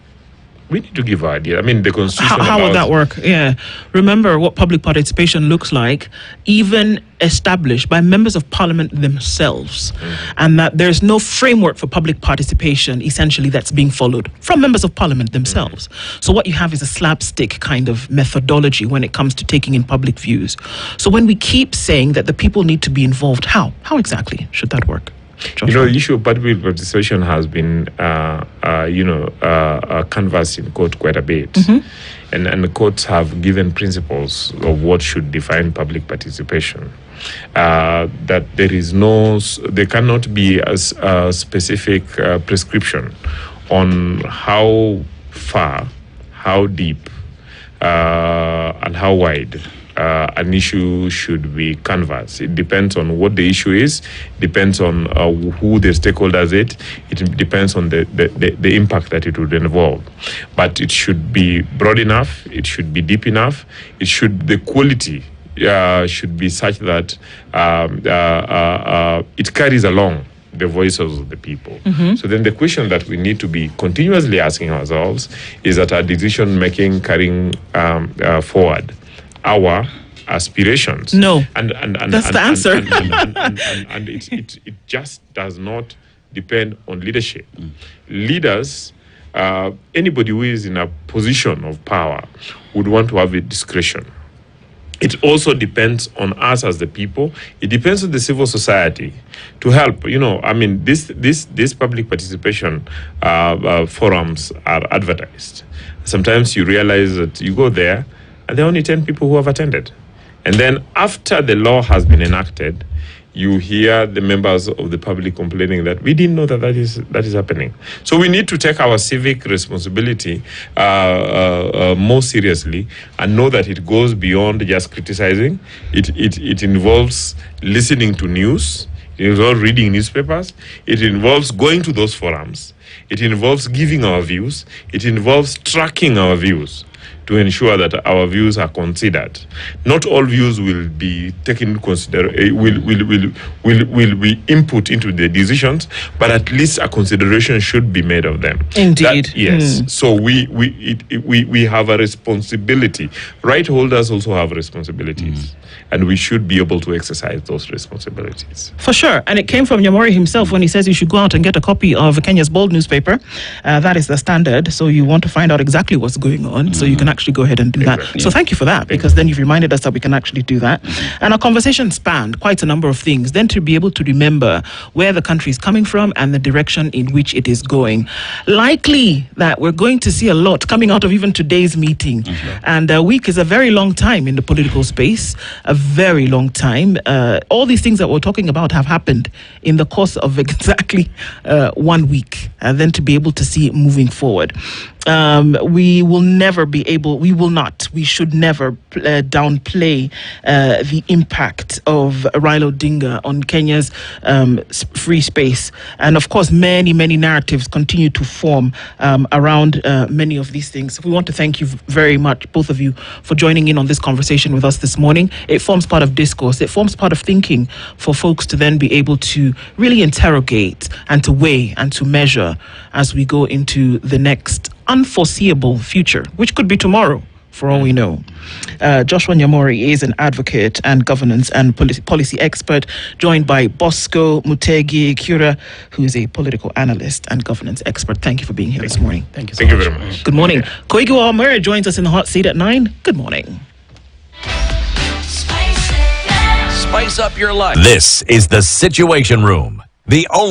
We need to give our idea. The constitution. How would that work? Yeah. Remember what public participation looks like, even established by members of parliament themselves, and that there's no framework for public participation, essentially, that's being followed from members of parliament themselves. So what you have is a slapstick kind of methodology when it comes to taking in public views. So when we keep saying that the people need to be involved, how exactly should that work? The issue of public participation has been, canvassed in court quite a bit. And the courts have given principles of what should define public participation. That there cannot be a specific prescription on how far, how deep, and how wide an issue should be canvassed. It depends on what the issue is, depends on who the stakeholders it depends on the impact that it would involve. But it should be broad enough, it should be deep enough, the quality should be such that it carries along the voices of the people. So then the question that we need to be continuously asking ourselves is that our decision making carrying forward our aspirations. No, and that's the answer. And it just does not depend on leadership. Leaders, anybody who is in a position of power would want to have a discretion. It also depends on us as the people. It depends on the civil society to help. This public participation forums are advertised. Sometimes you realize that you go there and there are only 10 people who have attended. And then after the law has been enacted, you hear the members of the public complaining that we didn't know that is happening. So we need to take our civic responsibility more seriously and know that it goes beyond just criticizing. It involves listening to news. It involves reading newspapers. It involves going to those forums. It involves giving our views. It involves tracking our views to ensure that our views are considered. Not all views will be taken into consideration, will be input into the decisions, but at least a consideration should be made of them. Indeed. Yes. So we have a responsibility. Right holders also have responsibilities. And we should be able to exercise those responsibilities. For sure. And it came from Nyamori himself when he says you should go out and get a copy of Kenya's Bold newspaper. That is the standard. So you want to find out exactly what's going on. So you can actually go ahead and do that. So thank you for that, because then you've reminded us that we can actually do that. And our conversation spanned quite a number of things. Then to be able to remember where the country is coming from and the direction in which it is going. Likely that we're going to see a lot coming out of even today's meeting. And a week is a very long time in the political space, a very long time. All these things that we're talking about have happened in the course of exactly 1 week. And then to be able to see it moving forward. We will never be able, we should never downplay the impact of Raila Odinga on Kenya's free space. And of course, many narratives continue to form around many of these things. We want to thank you very much, both of you, for joining in on this conversation with us this morning. It forms part of discourse. It forms part of thinking for folks to then be able to really interrogate and to weigh and to measure as we go into the next unforeseeable future, which could be tomorrow, for all we know. Joshua Nyamori is an advocate and governance and policy expert, joined by Bosco Mutegi Kura, who is a political analyst and governance expert. Thank you for being here this morning. Thank you so much. Very much. Good morning. Koigu Almere joins us in the hot seat at 9. Good morning. Spice up your life. This is the Situation Room, the only